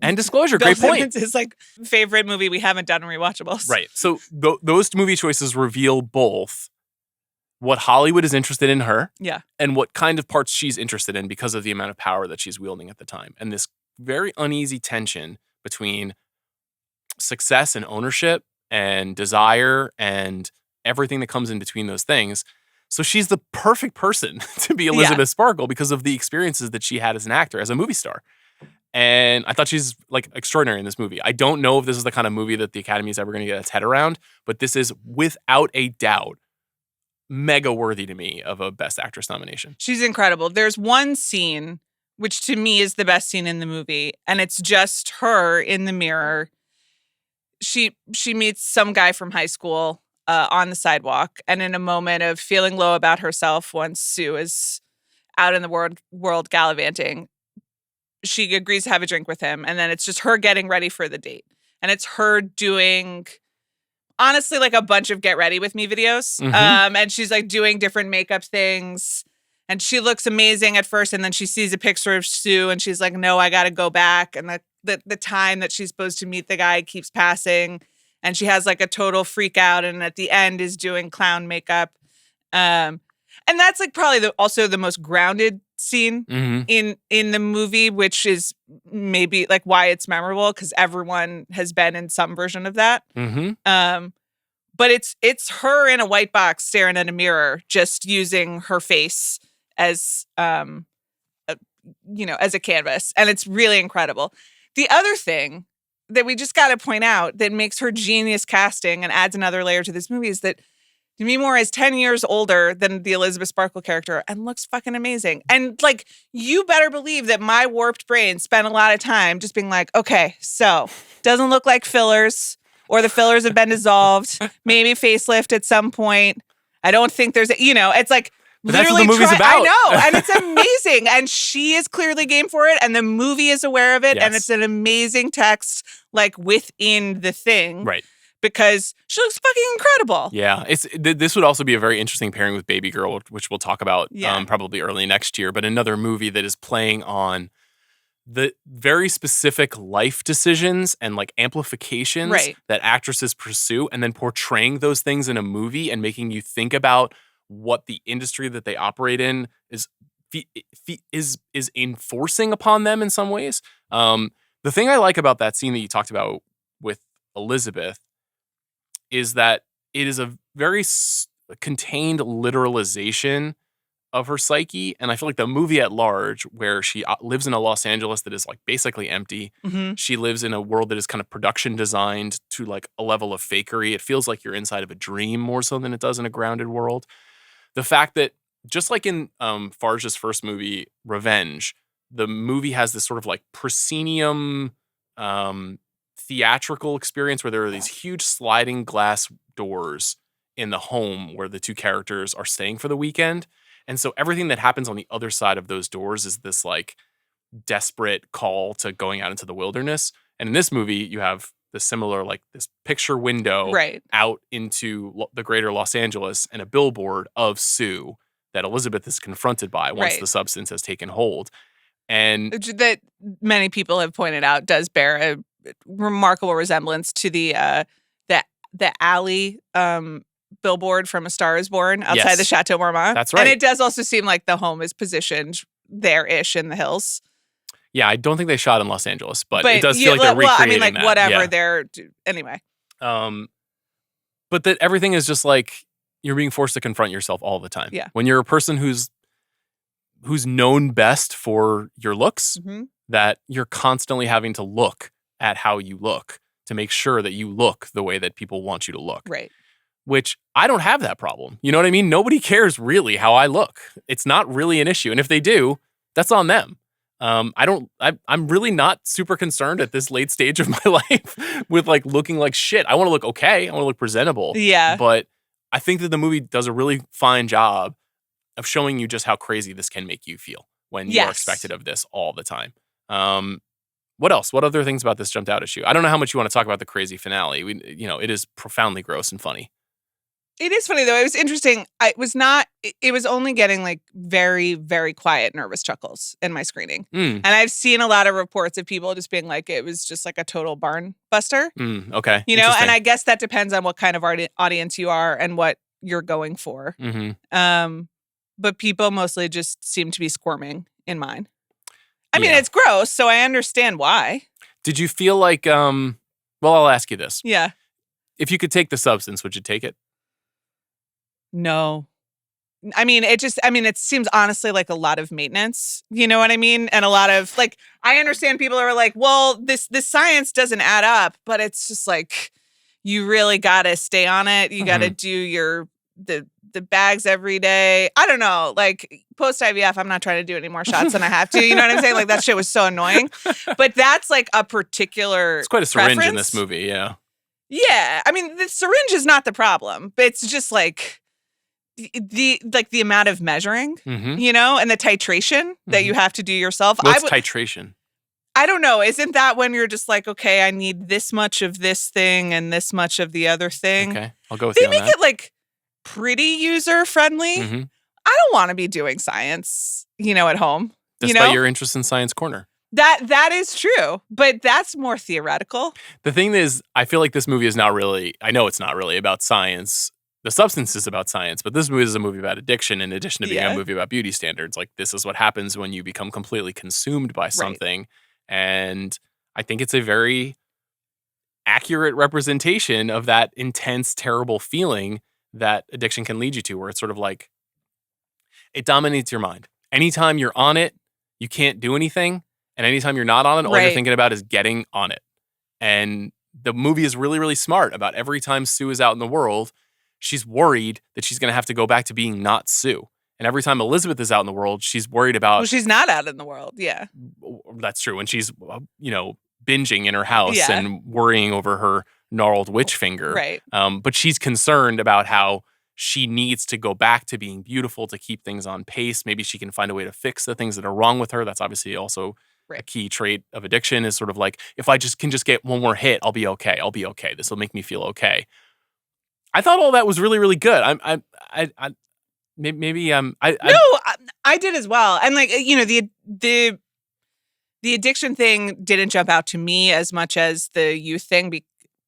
And Disclosure, Bill great point. Simmons is like favorite movie we haven't done in Rewatchables. Right. So those movie choices reveal both what Hollywood is interested in her, and what kind of parts she's interested in because of the amount of power that she's wielding at the time. And this very uneasy tension between success and ownership and desire and everything that comes in between those things. So she's the perfect person to be Elizabeth Sparkle because of the experiences that she had as an actor, as a movie star. And I thought she's like extraordinary in this movie. I don't know if this is the kind of movie that the Academy is ever going to get its head around, but this is without a doubt mega worthy to me of a Best Actress nomination. She's incredible. There's one scene, which to me is the best scene in the movie, and it's just her in the mirror. She meets some guy from high school on the sidewalk, and in a moment of feeling low about herself once Sue is out in the world gallivanting, she agrees to have a drink with him, and then it's just her getting ready for the date. And it's her doing, honestly, like a bunch of get ready with me videos. Mm-hmm. And she's like doing different makeup things. And she looks amazing at first, and then she sees a picture of Sue, and she's like, no, I got to go back. And the time that she's supposed to meet the guy keeps passing, and she has like a total freak out, and at the end is doing clown makeup. And that's like probably also the most grounded scene in the movie, which is maybe like why it's memorable, because everyone has been in some version of that. But it's her in a white box staring at a mirror, just using her face as as a canvas, and it's really incredible. The other thing that we just got to point out that makes her genius casting and adds another layer to this movie is that Demi Moore is 10 years older than the Elizabeth Sparkle character and looks fucking amazing. And like, you better believe that my warped brain spent a lot of time just being like, okay, so doesn't look like fillers, or the fillers have been dissolved, maybe facelift at some point. I don't think there's it's like, but that's what the movie's about. I know, and it's amazing. And she is clearly game for it, and the movie is aware of it, and it's an amazing text, like, within the thing. Right. Because she looks fucking incredible. Yeah. This would also be a very interesting pairing with Baby Girl, which we'll talk about probably early next year, but another movie that is playing on the very specific life decisions and like amplifications that actresses pursue, and then portraying those things in a movie and making you think about what the industry that they operate in is enforcing upon them in some ways. The thing I like about that scene that you talked about with Elizabeth is that it is a very contained literalization of her psyche. And I feel like the movie at large, where she lives in a Los Angeles that is like basically empty. She lives in a world that is kind of production designed to like a level of fakery. It feels like you're inside of a dream more so than it does in a grounded world. The fact that just like in Fargeat's first movie, Revenge, the movie has this sort of like proscenium theatrical experience where there are these huge sliding glass doors in the home where the two characters are staying for the weekend. And so everything that happens on the other side of those doors is this like desperate call to going out into the wilderness. And in this movie, you have the similar, like this picture window out into the greater Los Angeles and a billboard of Sue that Elizabeth is confronted by once the substance has taken hold. And that many people have pointed out does bear a remarkable resemblance to the alley billboard from A Star Is Born outside the Chateau Marmont. That's right. And it does also seem like the home is positioned there-ish in the hills. Yeah, I don't think they shot in Los Angeles, but it does feel like they're recreating well, I mean, like that. whatever they're anyway. But that everything is just like you're being forced to confront yourself all the time. Yeah. When you're a person who's known best for your looks, that you're constantly having to look at how you look to make sure that you look the way that people want you to look. Right. Which I don't have that problem. You know what I mean? Nobody cares really how I look. It's not really an issue. And if they do, that's on them. I'm really not super concerned at this late stage of my life with like looking like shit. I want to look okay. I want to look presentable. Yeah. But I think that the movie does a really fine job of showing you just how crazy this can make you feel when you are expected of this all the time. What else? What other things about this jumped out at you? I don't know how much you want to talk about the crazy finale. It is profoundly gross and funny. It is funny though. It was interesting. It was only getting like very, very quiet, nervous chuckles in my screening. And I've seen a lot of reports of people just being like, it was just like a total barn buster. Okay. And I guess that depends on what kind of audience you are and what you're going for. But people mostly just seem to be squirming in mine. I mean, it's gross, so I understand why. Did you feel like, well, I'll ask you this. Yeah. If you could take the substance, would you take it? No. I mean, it seems honestly like a lot of maintenance. You know what I mean? And a lot of like, I understand people are like, well, this science doesn't add up, but it's just like, you really got to stay on it. You got to do the bags every day. I don't know. Like post IVF, I'm not trying to do any more shots than I have to. You know what I'm saying? Like that shit was so annoying. But that's like a particular. It's quite a syringe preference. In this movie. Yeah. Yeah. I mean, the syringe is not the problem, but it's just like the amount of measuring, and the titration that you have to do yourself. What's titration? I don't know. Isn't that when you're just like, okay, I need this much of this thing and this much of the other thing? Okay. I'll go with you on that. They make it like pretty user friendly. I don't want to be doing science, at home. Despite your interest in Science Corner. That is true, but that's more theoretical. The thing is, I feel like this movie is not really, I know it's not really about science. The substance is about science, but this movie is a movie about addiction in addition to being a movie about beauty standards. Like this is what happens when you become completely consumed by something. Right. And I think it's a very accurate representation of that intense, terrible feeling that addiction can lead you to, where it's sort of like, it dominates your mind. Anytime you're on it, you can't do anything. And anytime you're not on it, all you're thinking about is getting on it. And the movie is really, really smart about every time Sue is out in the world, she's worried that she's going to have to go back to being not Sue. And every time Elizabeth is out in the world, she's worried about... Well, she's not out in the world, yeah. That's true. When she's, binging in her house and worrying over her gnarled witch finger. Right. But she's concerned about how she needs to go back to being beautiful to keep things on pace. Maybe she can find a way to fix the things that are wrong with her. That's obviously also a key trait of addiction, is sort of like, if I can get one more hit, I'll be okay. I'll be okay. This will make me feel okay. I thought all that was really, really good. I did as well. And like, the addiction thing didn't jump out to me as much as the youth thing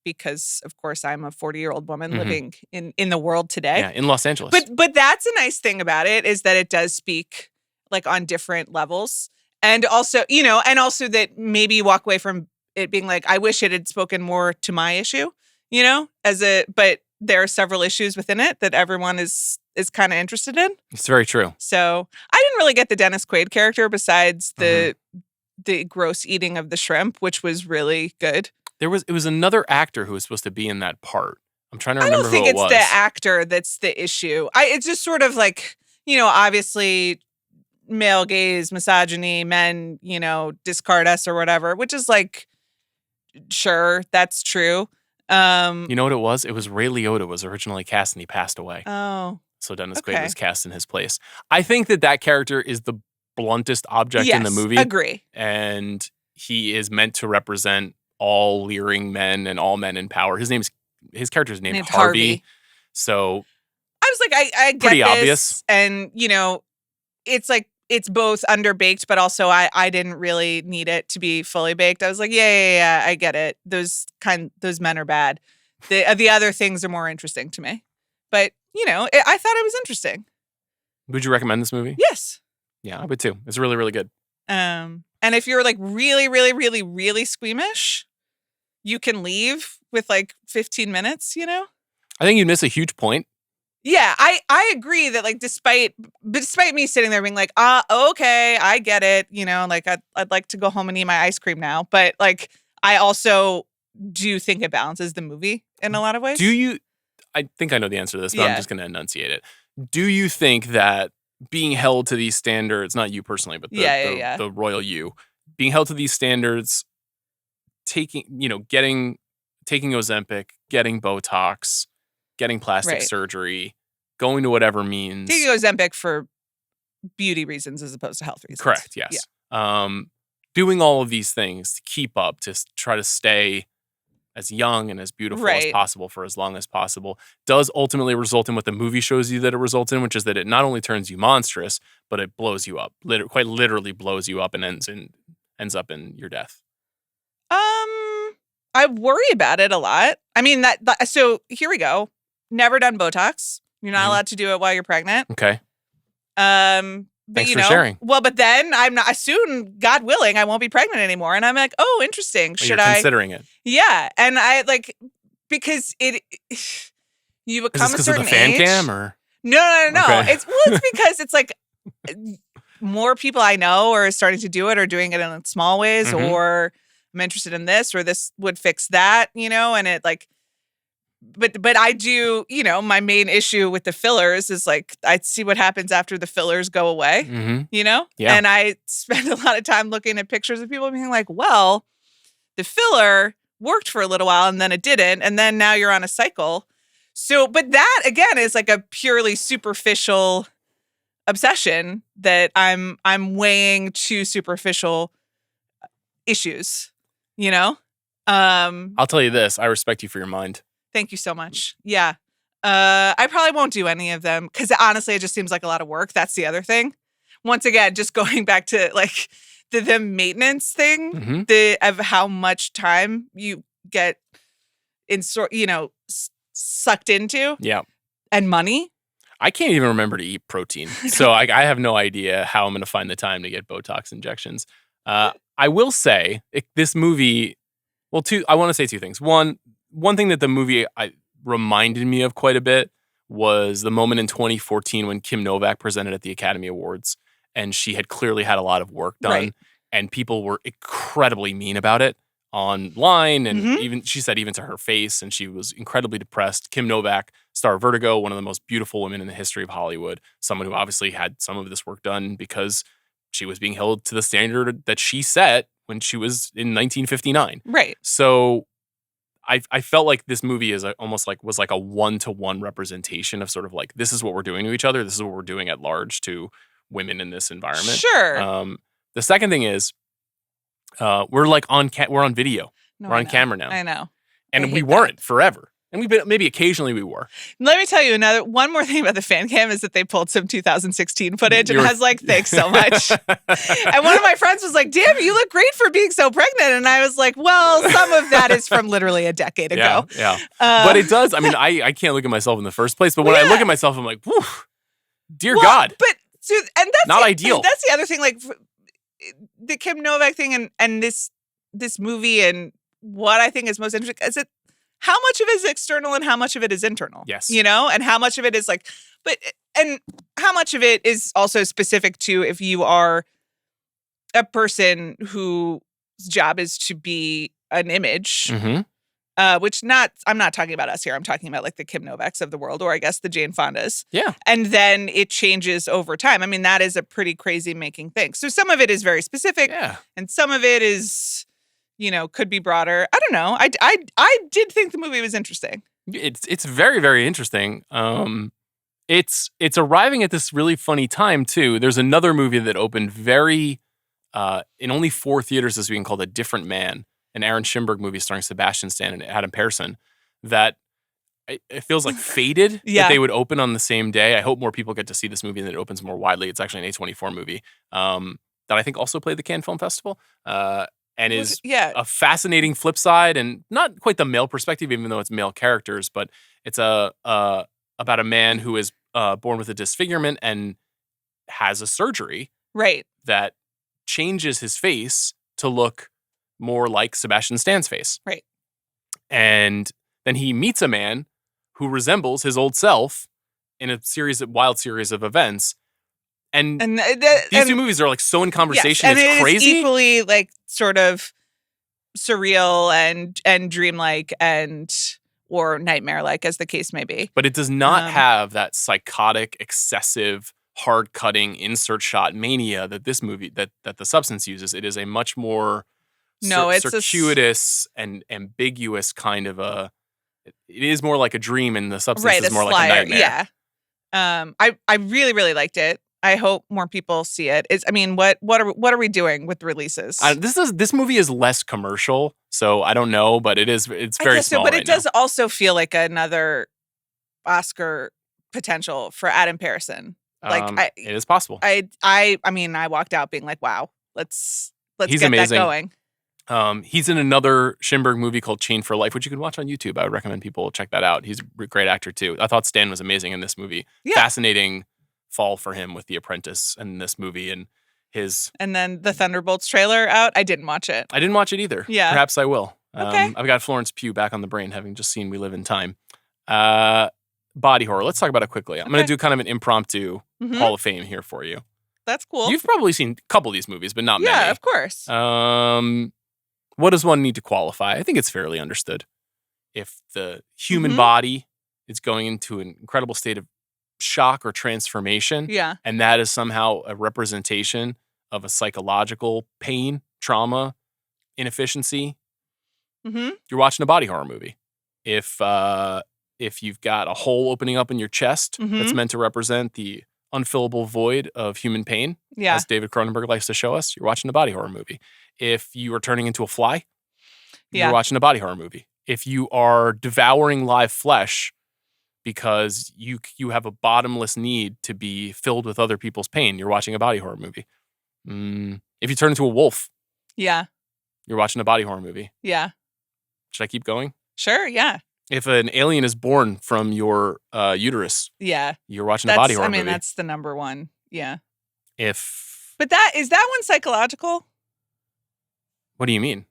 because of course I'm a 40-year-old woman living in the world today. Yeah, in Los Angeles. But that's a nice thing about it, is that it does speak like on different levels. And also, that maybe you walk away from it being like, I wish it had spoken more to my issue, but there are several issues within it that everyone is kind of interested in. It's very true. So I didn't really get the Dennis Quaid character besides the gross eating of the shrimp, which was really good. It was another actor who was supposed to be in that part. I'm trying to remember who it was. I don't think it's the actor that's the issue. It's just sort of like, obviously male gaze, misogyny, men, discard us or whatever, which is like, sure, that's true. You know what it was? It was Ray Liotta was originally cast and he passed away. Oh. So Dennis Quaid was cast in his place. I think that character is the bluntest object in the movie. Agree. And he is meant to represent all leering men and all men in power. His character's named Harvey. So I was like, I get pretty this, obvious. And it's like, it's both underbaked, but also I didn't really need it to be fully baked. I was like, yeah, I get it. Those men are bad. The other things are more interesting to me. But, I thought it was interesting. Would you recommend this movie? Yes. Yeah, I would too. It's really, really good. And if you're like really, really, really, really squeamish, you can leave with like 15 minutes, I think you miss a huge point. Yeah, I agree that like despite me sitting there being like, okay, I get it, like I'd like to go home and eat my ice cream now, but like I also do think it balances the movie in a lot of ways. I think I know the answer to this, but I'm just going to enunciate it. Do you think that being held to these standards, not you personally, but the royal you, being held to these standards, taking Ozempic, getting Botox, getting plastic surgery, going to whatever means. Taking Ozempic for beauty reasons as opposed to health reasons. Correct, yes. Yeah. Doing all of these things to keep up, to try to stay as young and as beautiful as possible for as long as possible, does ultimately result in what the movie shows you that it results in, which is that it not only turns you monstrous, but it blows you up. Quite literally blows you up and ends up in your death. I worry about it a lot. I mean, so here we go. Never done Botox. You're not allowed to do it while you're pregnant. Okay. But Thanks for sharing. Well, but then I'm not, soon, God willing, I won't be pregnant anymore. And I'm like, oh, interesting. Should I? Considering it. Yeah. And I like, because you become a certain age. Is this because of the fan cam or? No. Okay. It's because it's like more people I know are starting to do it or doing it in small ways, or I'm interested in this, or this would fix that, and it like, but I do, my main issue with the fillers is like, I see what happens after the fillers go away, Yeah. And I spend a lot of time looking at pictures of people being like, well, the filler worked for a little while and then it didn't. And then now you're on a cycle. So, but that again is like a purely superficial obsession that I'm weighing two superficial issues, I'll tell you this. I respect you for your mind. Thank you so much. Yeah. I probably won't do any of them because honestly, it just seems like a lot of work. That's the other thing. Once again, just going back to like the maintenance thing, of how much time you get sucked into. Yeah. And money. I can't even remember to eat protein. So I have no idea how I'm going to find the time to get Botox injections. I will say this movie, I want to say two things. One thing that the movie reminded me of quite a bit was the moment in 2014 when Kim Novak presented at the Academy Awards, and she had clearly had a lot of work done, and people were incredibly mean about it online, and even she said even to her face, and she was incredibly depressed. Kim Novak, star of Vertigo, one of the most beautiful women in the history of Hollywood, someone who obviously had some of this work done because she was being held to the standard that she set when she was in 1959. Right. So I felt like this movie is almost like was like a one-to-one representation of sort of like, this is what we're doing to each other. This is what we're doing at large to women in this environment. Sure. The second thing is we're like we're on video. No, we're on camera now. I know. And we weren't forever. And maybe occasionally we were. Let me tell you one more thing about the fan cam is that they pulled some 2016 footage and I was like, thanks so much. And one of my friends was like, damn, you look great for being so pregnant. And I was like, well, some of that is from literally a decade ago. Yeah. But it does. I mean, I can't look at myself in the first place. But when I look at myself, I'm like, whew, dear God. But and that's not ideal. That's the other thing, like the Kim Novak thing and this movie, and what I think is most interesting is how much of it is external and how much of it is internal. Yes. And how much of it is like, and how much of it is also specific to if you are a person whose job is to be an image, which I'm not talking about us here. I'm talking about like the Kim Novaks of the world, or I guess the Jane Fondas. Yeah. And then it changes over time. I mean, that is a pretty crazy making thing. So some of it is very specific. Yeah. And some of it is, could be broader. I don't know. I did think the movie was interesting. It's very, very interesting. It's arriving at this really funny time too. There's another movie that opened very in only 4 theaters this week called A Different Man, an Aaron Schimberg movie starring Sebastian Stan and Adam Pearson, that it feels like fated that they would open on the same day. I hope more people get to see this movie and that it opens more widely. It's actually an A24 movie that I think also played the Cannes Film Festival. And is a fascinating flip side, and not quite the male perspective, even though it's male characters, but it's a about a man who is born with a disfigurement and has a surgery Right. that changes his face to look more like Sebastian Stan's face. Right. And then he meets a man who resembles his old self in a wild series of events. And these two movies are like so in conversation. Yes, and it's crazy. It's equally like sort of surreal and dreamlike or nightmare-like, as the case may be. But it does not have that psychotic, excessive, hard-cutting insert shot mania that this movie that The Substance uses. It is a much more circuitous and ambiguous kind of a. It is more like a dream, and The Substance is more like a nightmare. Yeah. I really, really liked it. I hope more people see it. What are we doing with releases? This movie is less commercial, so I don't know, but it's very small. But it does also feel like another Oscar potential for Adam Pearson. Like it is possible. I walked out being like, wow, let's He's get amazing. that going. He's in another Schindberg movie called Chain for Life, which you can watch on YouTube. I would recommend people check that out. He's a great actor too. I thought Stan was amazing in this movie. Yeah. Fascinating fall for him with The Apprentice and this movie and his. And then the Thunderbolts trailer out. I didn't watch it. I didn't watch it either. Yeah. Perhaps I will. Okay. I've got Florence Pugh back on the brain, having just seen We Live in Time. Body horror. Let's talk about it quickly. I'm going to do kind of an impromptu Hall of Fame here for you. That's cool. You've probably seen a couple of these movies, but not many. Yeah, of course. What does one need to qualify? I think it's fairly understood. If the human body is going into an incredible state of shock or transformation, and that is somehow a representation of a psychological pain, trauma, inefficiency, you're watching a body horror movie. If you've got a hole opening up in your chest that's meant to represent the unfillable void of human pain, as David Cronenberg likes to show us, you're watching a body horror movie. If you are turning into a fly, you're watching a body horror movie. If you are devouring live flesh because you have a bottomless need to be filled with other people's pain, you're watching a body horror movie. If you turn into a wolf, you're watching a body horror movie. Yeah. Should I keep going? Sure, yeah. If an alien is born from your uterus, you're watching a body horror movie. That's the number one. Yeah. But is that one psychological? What do you mean?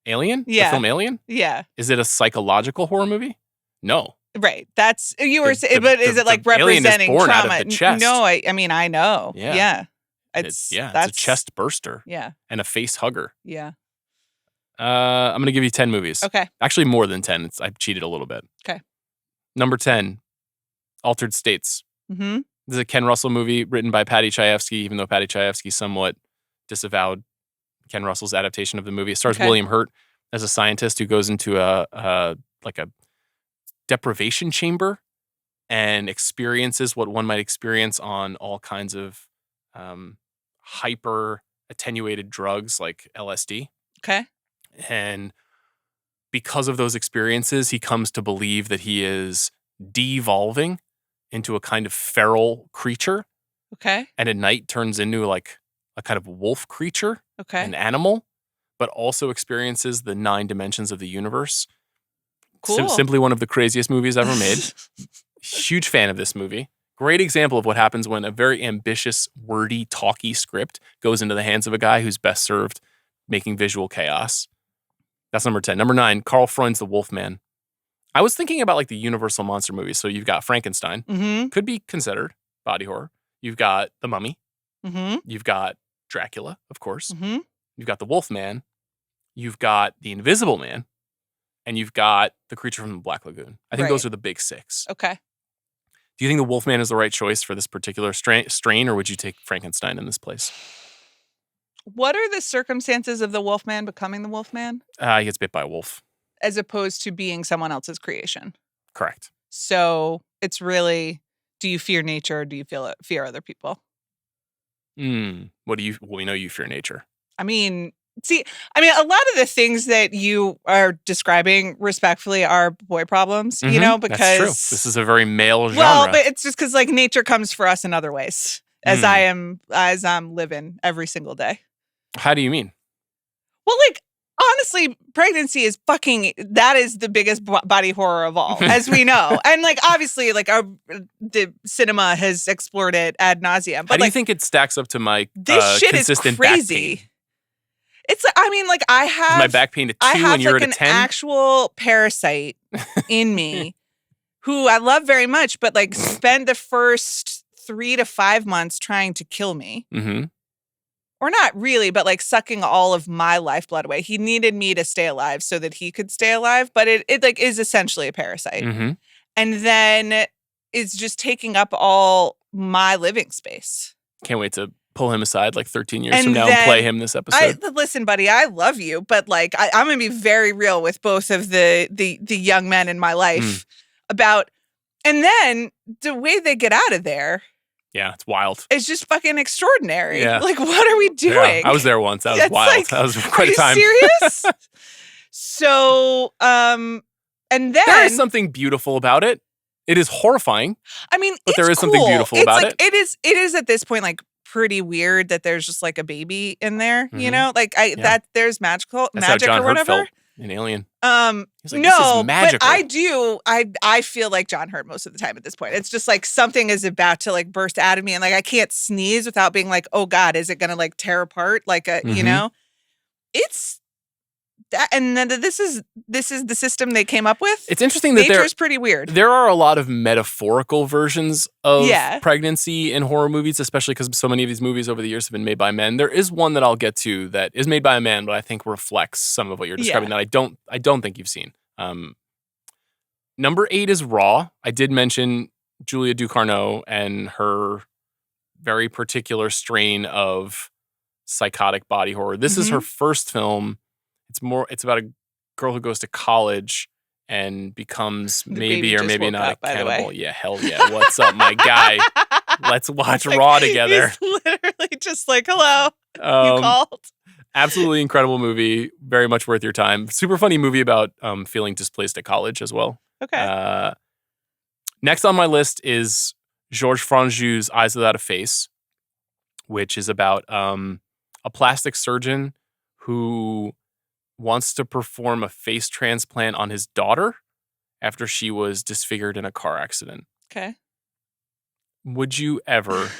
Alien? Yeah. The film Alien? Yeah. Is it a psychological horror movie? No. Right. That's you were saying, but is it like representing alien is born trauma? Out of the chest. No, I know. Yeah. It's a chest burster. Yeah. And a face hugger. Yeah. I'm going to give you 10 movies. Okay. Actually, more than 10. I've cheated a little bit. Okay. Number 10, Altered States. Mm-hmm. This is a Ken Russell movie written by Patty Chayefsky, even though Patty Chayefsky somewhat disavowed Ken Russell's adaptation of the movie. It stars William Hurt as a scientist who goes into a deprivation chamber and experiences what one might experience on all kinds of hyper attenuated drugs like LSD. Okay. And because of those experiences, he comes to believe that he is devolving into a kind of feral creature. Okay. And at night turns into like a kind of wolf creature. Okay. An animal, but also experiences the 9 dimensions of the universe. Cool. Simply one of the craziest movies ever made. Huge fan of this movie. Great example of what happens when a very ambitious, wordy, talky script goes into the hands of a guy who's best served making visual chaos. That's number 10. Number 9, Carl Freund's The Wolfman. I was thinking about like the Universal monster movies. So you've got Frankenstein. Mm-hmm. Could be considered body horror. You've got The Mummy. Mm-hmm. You've got Dracula, of course. Mm-hmm. You've got The Wolfman. You've got The Invisible Man. And you've got The Creature from the Black Lagoon. I think those are the big 6. Okay. Do you think The Wolfman is the right choice for this particular strain, or would you take Frankenstein in this place? What are the circumstances of the Wolfman becoming the Wolfman? He gets bit by a wolf. As opposed to being someone else's creation. Correct. So it's really, do you fear nature or do you fear other people? Well, we know you fear nature. I mean, a lot of the things that you are describing respectfully are boy problems, because that's true. This is a very male genre. Well, but it's just because like nature comes for us in other ways, as I'm living every single day. How do you mean? Well, like honestly, pregnancy is that is the biggest body horror of all, as we know. And like, obviously, like the cinema has explored it ad nauseum. But how do you think it stacks up to my this shit consistent is crazy. back pain? It's, I mean, like I have my back pain at 2 and you're at a 10? I have an actual parasite in me who I love very much, but like spend the first 3 to 5 months trying to kill me. Mm-hmm. Or not really, but like sucking all of my lifeblood away. He needed me to stay alive so that he could stay alive, but it like is essentially a parasite. Mm-hmm. And then is just taking up all my living space. Can't wait to pull him aside like 13 years from now and play him this episode. Listen, buddy, I love you, but like I'm gonna be very real with both of the young men in my life about, and then the way they get out of there. Yeah, it's wild. It's just fucking extraordinary. Yeah. Like, what are we doing? Yeah, I was there once. That was wild. Like, that was quite a time. Are you serious? So, and then there is something beautiful about it. It is horrifying. I mean, but there is cool. something beautiful it's about like, it. It is at this point like pretty weird that there's just like a baby in there. You know, like that there's That's magic how John or whatever. Hurt felt in Alien. He's like, No, this is magical. but I feel like John Hurt most of the time at this point. It's just like something is about to like burst out of me, and like I can't sneeze without being like, oh God, is it gonna like tear apart? Like you know, it's that, and then this is the system they came up with. It's interesting that nature's pretty weird. There are a lot of metaphorical versions of pregnancy in horror movies, especially because so many of these movies over the years have been made by men. There is one that I'll get to that is made by a man, but I think reflects some of what you're describing that I don't think you've seen. Number 8 is Raw. I did mention Julia Ducournau and her very particular strain of psychotic body horror. This is her first film. It's about a girl who goes to college and becomes maybe or maybe not a cannibal. Yeah, hell yeah. What's up, my guy? Let's watch Raw together. He's literally just like, hello, you called. Absolutely incredible movie. Very much worth your time. Super funny movie about feeling displaced at college as well. Okay. Next on my list is Georges Franju's Eyes Without a Face, which is about a plastic surgeon who wants to perform a face transplant on his daughter after she was disfigured in a car accident. Okay. Would you ever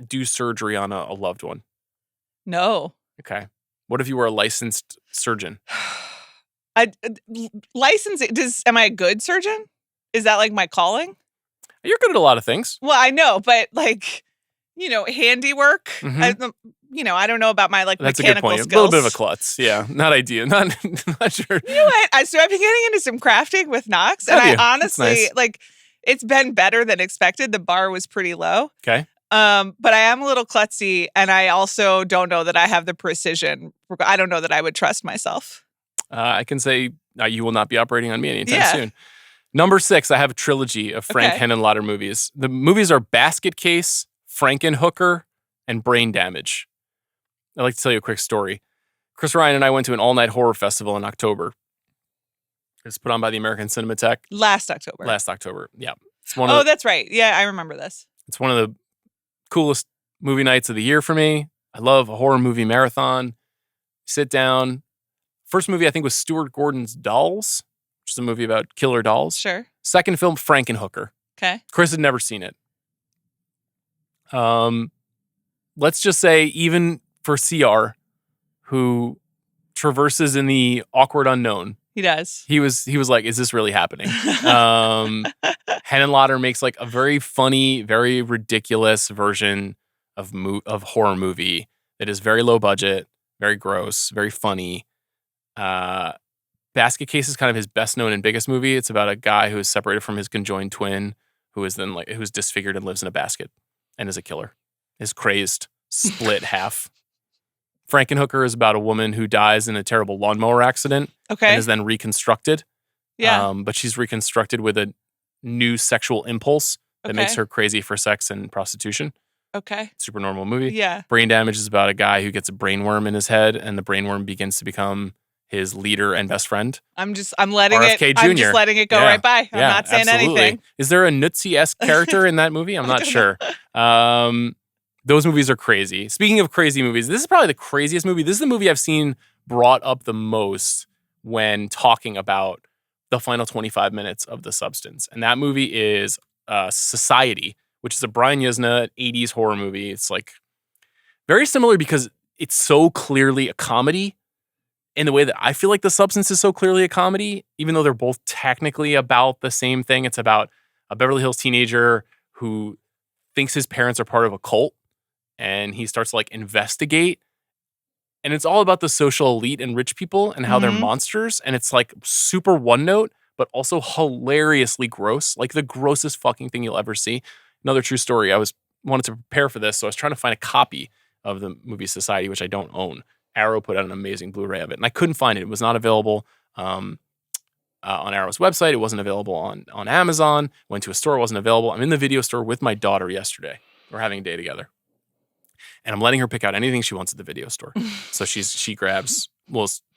do surgery on a loved one? No. Okay. What if you were a licensed surgeon? Am I a good surgeon? Is that like my calling? You're good at a lot of things. Well, I know, but like, you know, handiwork. I don't know about my like That's mechanical a good point. skills. A little bit of a klutz. Yeah. Not ideal. Not sure. You know what? So I've been getting into some crafting with Knox, and I honestly like it's been better than expected. The bar was pretty low. Okay. But I am a little klutzy, and I also don't know that I have the precision. I don't know that I would trust myself. I can say you will not be operating on me anytime soon. Number 6, I have a trilogy of Frank Henenlotter movies. The movies are Basket Case, Frankenhooker, and Brain Damage. I'd like to tell you a quick story. Chris Ryan and I went to an all-night horror festival in October. It's put on by the American Cinematheque. Last October, yeah. That's right. Yeah, I remember this. It's one of the coolest movie nights of the year for me. I love a horror movie marathon. Sit down. First movie, I think, was Stuart Gordon's Dolls, which is a movie about killer dolls. Sure. Second film, Frankenhooker. Okay. Chris had never seen it. Let's just say, even for CR, who traverses in the awkward unknown. He does. He was like, is this really happening? Henenlotter makes like a very funny, very ridiculous version of horror movie that is very low budget, very gross, very funny. Basket Case is kind of his best known and biggest movie. It's about a guy who is separated from his conjoined twin, who's disfigured and lives in a basket and is a killer. Is crazed, split half. Frankenhooker is about a woman who dies in a terrible lawnmower accident and is then reconstructed. Yeah. But she's reconstructed with a new sexual impulse that makes her crazy for sex and prostitution. Okay. Super normal movie. Yeah. Brain Damage is about a guy who gets a brainworm in his head, and the brainworm begins to become his leader and best friend. I'm letting RFK it. Jr. I'm just letting it go right by. I'm not saying absolutely. anything. Is there a Nutzy-esque character in that movie? I'm not sure. Those movies are crazy. Speaking of crazy movies, this is probably the craziest movie. This is the movie I've seen brought up the most when talking about the final 25 minutes of The Substance. And that movie is Society, which is a Brian Yuzna 80s horror movie. It's like very similar because it's so clearly a comedy in the way that I feel like The Substance is so clearly a comedy, even though they're both technically about the same thing. It's about a Beverly Hills teenager who thinks his parents are part of a cult, and he starts to like investigate. And it's all about the social elite and rich people and how they're monsters. And it's like super one note, but also hilariously gross. Like the grossest fucking thing you'll ever see. Another true story. I wanted to prepare for this, so I was trying to find a copy of the movie Society, which I don't own. Arrow put out an amazing Blu-ray of it, and I couldn't find it. It was not available on Arrow's website. It wasn't available on Amazon. Went to a store, it wasn't available. I'm in the video store with my daughter yesterday. We're having a day together. And I'm letting her pick out anything she wants at the video store. So she grabs,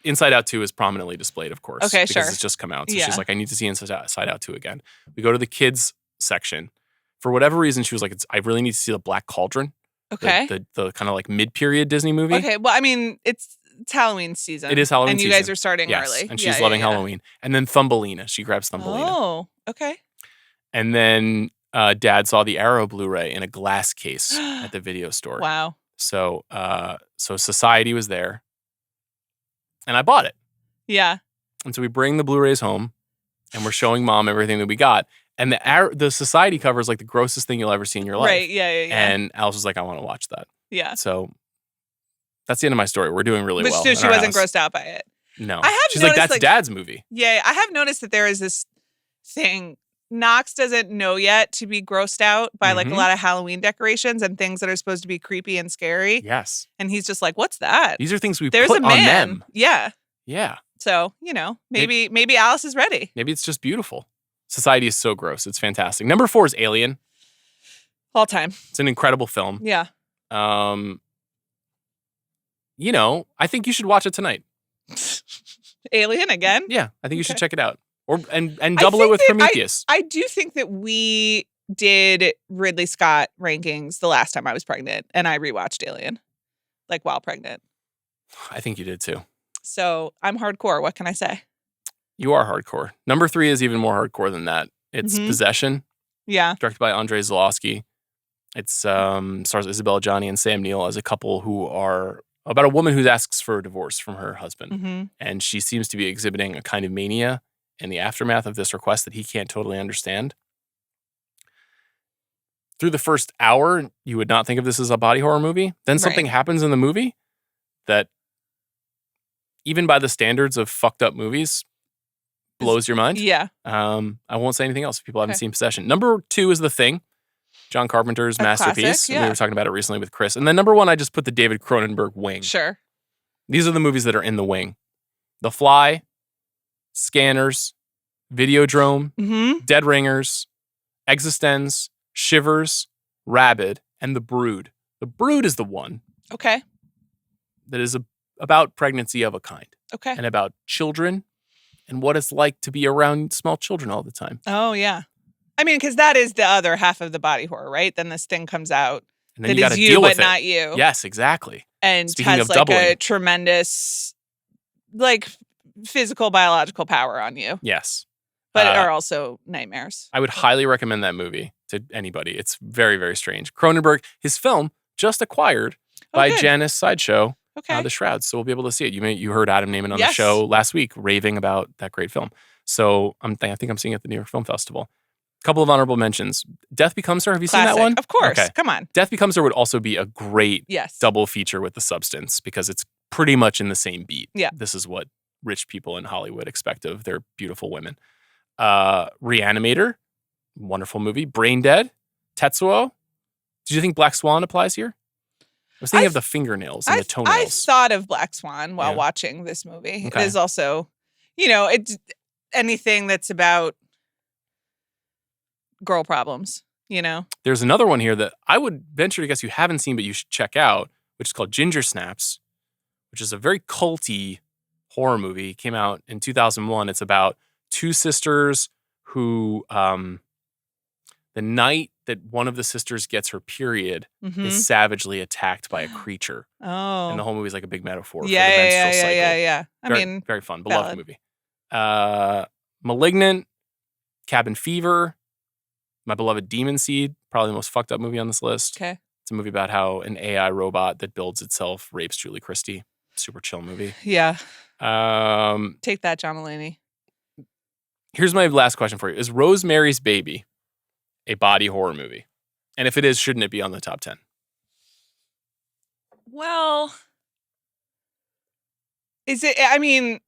Inside Out 2 is prominently displayed, of course. Okay, because it's just come out. So she's like, I need to see Inside Out 2 again. We go to the kids section. For whatever reason, she was like, I really need to see the Black Cauldron. Okay. The kind of like mid-period Disney movie. Okay. Well, I mean, it's Halloween season. It is Halloween season. And you guys are starting yes, early. And she's loving Halloween. And then Thumbelina. She grabs Thumbelina. Oh, okay. And then Dad saw the Arrow Blu-ray in a glass case at the video store. Wow. So Society was there. And I bought it. Yeah. And so we bring the Blu-rays home and we're showing Mom everything that we got. And the Society cover is like the grossest thing you'll ever see in your life. Right, yeah. And Alice was like, I want to watch that. Yeah. So that's the end of my story. We're doing really well. But she wasn't grossed out by it. No. She's like, that's Dad's movie. Yeah, I have noticed that there is this thing. Knox doesn't know yet to be grossed out by like a lot of Halloween decorations and things that are supposed to be creepy and scary. Yes. And he's just like, what's that? These are things we There's put a man. on them. Yeah. Yeah. So, maybe Alice is ready. Maybe it's just beautiful. Society is so gross. It's fantastic. Number 4 is Alien. All time. It's an incredible film. Yeah. I think you should watch it tonight. Alien again? Yeah, I think you should check it out. And double it with Prometheus. I do think that we did Ridley Scott rankings the last time I was pregnant, and I rewatched Alien, like while pregnant. I think you did too. So I'm hardcore. What can I say? You are hardcore. Number 3 is even more hardcore than that. It's Possession. Yeah. Directed by Andrei Zulawski. It stars Isabella Gianni and Sam Neill as a couple who are about a woman who asks for a divorce from her husband. And she seems to be exhibiting a kind of mania in the aftermath of this request that he can't totally understand. Through the first hour, you would not think of this as a body horror movie. Then something happens in the movie that, even by the standards of fucked up movies, blows your mind. Yeah. I won't say anything else if people haven't seen Possession. Number 2 is The Thing. John Carpenter's masterpiece. Classic, yeah. We were talking about it recently with Chris. And then number 1, I just put the David Cronenberg Wing. Sure. These are the movies that are in the Wing. The Fly, Scanners, Videodrome, Dead Ringers, Existenz, Shivers, Rabid, and The Brood. The Brood is the one. Okay. That is about pregnancy of a kind. Okay. And about children and what it's like to be around small children all the time. Oh, yeah. I mean, because that is the other half of the body horror, right? Then this thing comes out and then that you is gotta you, deal but with it. not you. Yes, exactly. And Speaking has of like doubling. a tremendous, like, physical, biological power on you. Yes. But are also nightmares. I would highly recommend that movie to anybody. It's very, very strange. Cronenberg, his film just acquired by Janus Sideshow, The Shrouds. So we'll be able to see it. You heard Adam name it on the show last week, raving about that great film. So I think I'm seeing it at the New York Film Festival. Couple of honorable mentions. Death Becomes Her. Have you seen that one? Of course. Okay. Come on. Death Becomes Her would also be a great Yes. double feature with The Substance because it's pretty much in the same beat. Yeah. This is what rich people in Hollywood expect of their beautiful women. Reanimator. Wonderful movie. Brain Dead. Tetsuo. Did you think Black Swan applies here? I was thinking of the fingernails and the toenails. I thought of Black Swan while watching this movie. Okay. It is also, it's anything that's about girl problems, There's another one here that I would venture to guess you haven't seen, but you should check out, which is called Ginger Snaps, which is a very culty horror movie. It came out in 2001. It's about two sisters who, the night that one of the sisters gets her period is savagely attacked by a creature. Oh. And the whole movie is like a big metaphor for the Yeah, menstrual cycle. yeah. I mean, very fun. valid. Beloved movie. Malignant, Cabin Fever, My Beloved Demon Seed, probably the most fucked up movie on this list. Okay. It's a movie about how an AI robot that builds itself rapes Julie Christie. Super chill movie. Yeah. Take that, John Mulaney. Here's my last question for you. Is Rosemary's Baby a body horror movie? And if it is, shouldn't it be on the top 10? Well, is it, I mean...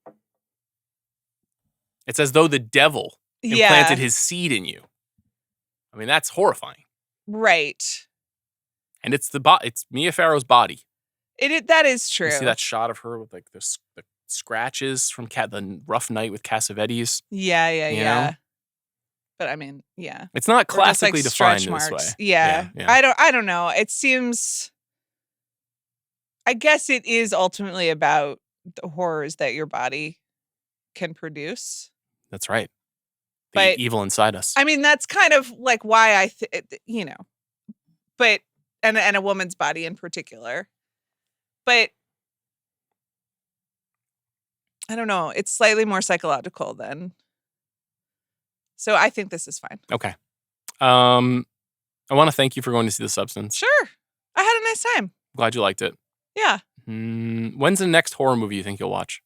It's as though the devil implanted his seed in you. I mean, that's horrifying. Right. And it's it's Mia Farrow's body. That is true. You see that shot of her with like the scratches from the Rough Night with Cassavetes? Yeah. But I mean, yeah. It's not classically defined in marks. this way. Yeah. I don't know. It seems, I guess it is ultimately about the horrors that your body can produce. That's right. The evil inside us. I mean, that's kind of like why but and a woman's body in particular. But I don't know. It's slightly more psychological than. So I think this is fine. Okay. I want to thank you for going to see The Substance. Sure. I had a nice time. Glad you liked it. Yeah. When's the next horror movie you think you'll watch?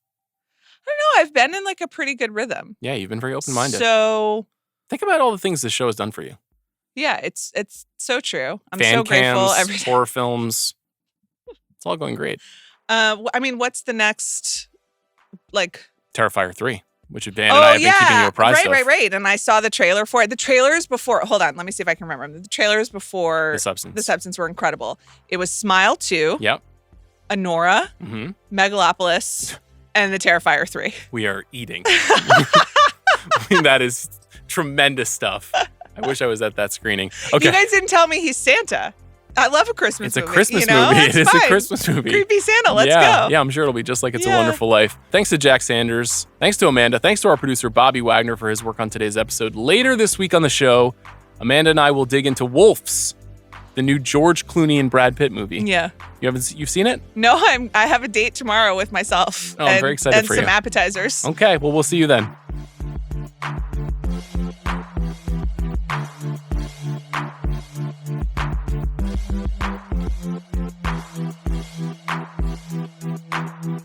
I don't know. I've been in like a pretty good rhythm. Yeah, you've been very open-minded. So think about all the things this show has done for you. Yeah, it's so true. I'm Fan so grateful. Cams, horror films. It's all going great. I mean, what's the next, like... Terrifier 3, which Dan and I have been keeping you apprised of. Right. And I saw the trailer for it. The trailers before... Hold on, let me see if I can remember. The trailers before... The Substance were incredible. It was Smile 2. Yep. Anora. Megalopolis. And the Terrifier 3. We are eating. That is tremendous stuff. I wish I was at that screening. Okay. You guys didn't tell me he's Santa. I love a Christmas movie. It's a Christmas movie. It is a Christmas movie. Creepy Santa, let's go. Yeah, I'm sure it'll be just like It's a Wonderful Life. Thanks to Jack Sanders. Thanks to Amanda. Thanks to our producer, Bobby Wagner, for his work on today's episode. Later this week on the show, Amanda and I will dig into Wolves, the new George Clooney and Brad Pitt movie. Yeah. You've seen it? No, I have a date tomorrow with myself. Oh, I'm very excited for you. And some appetizers. Okay, well, we'll see you then.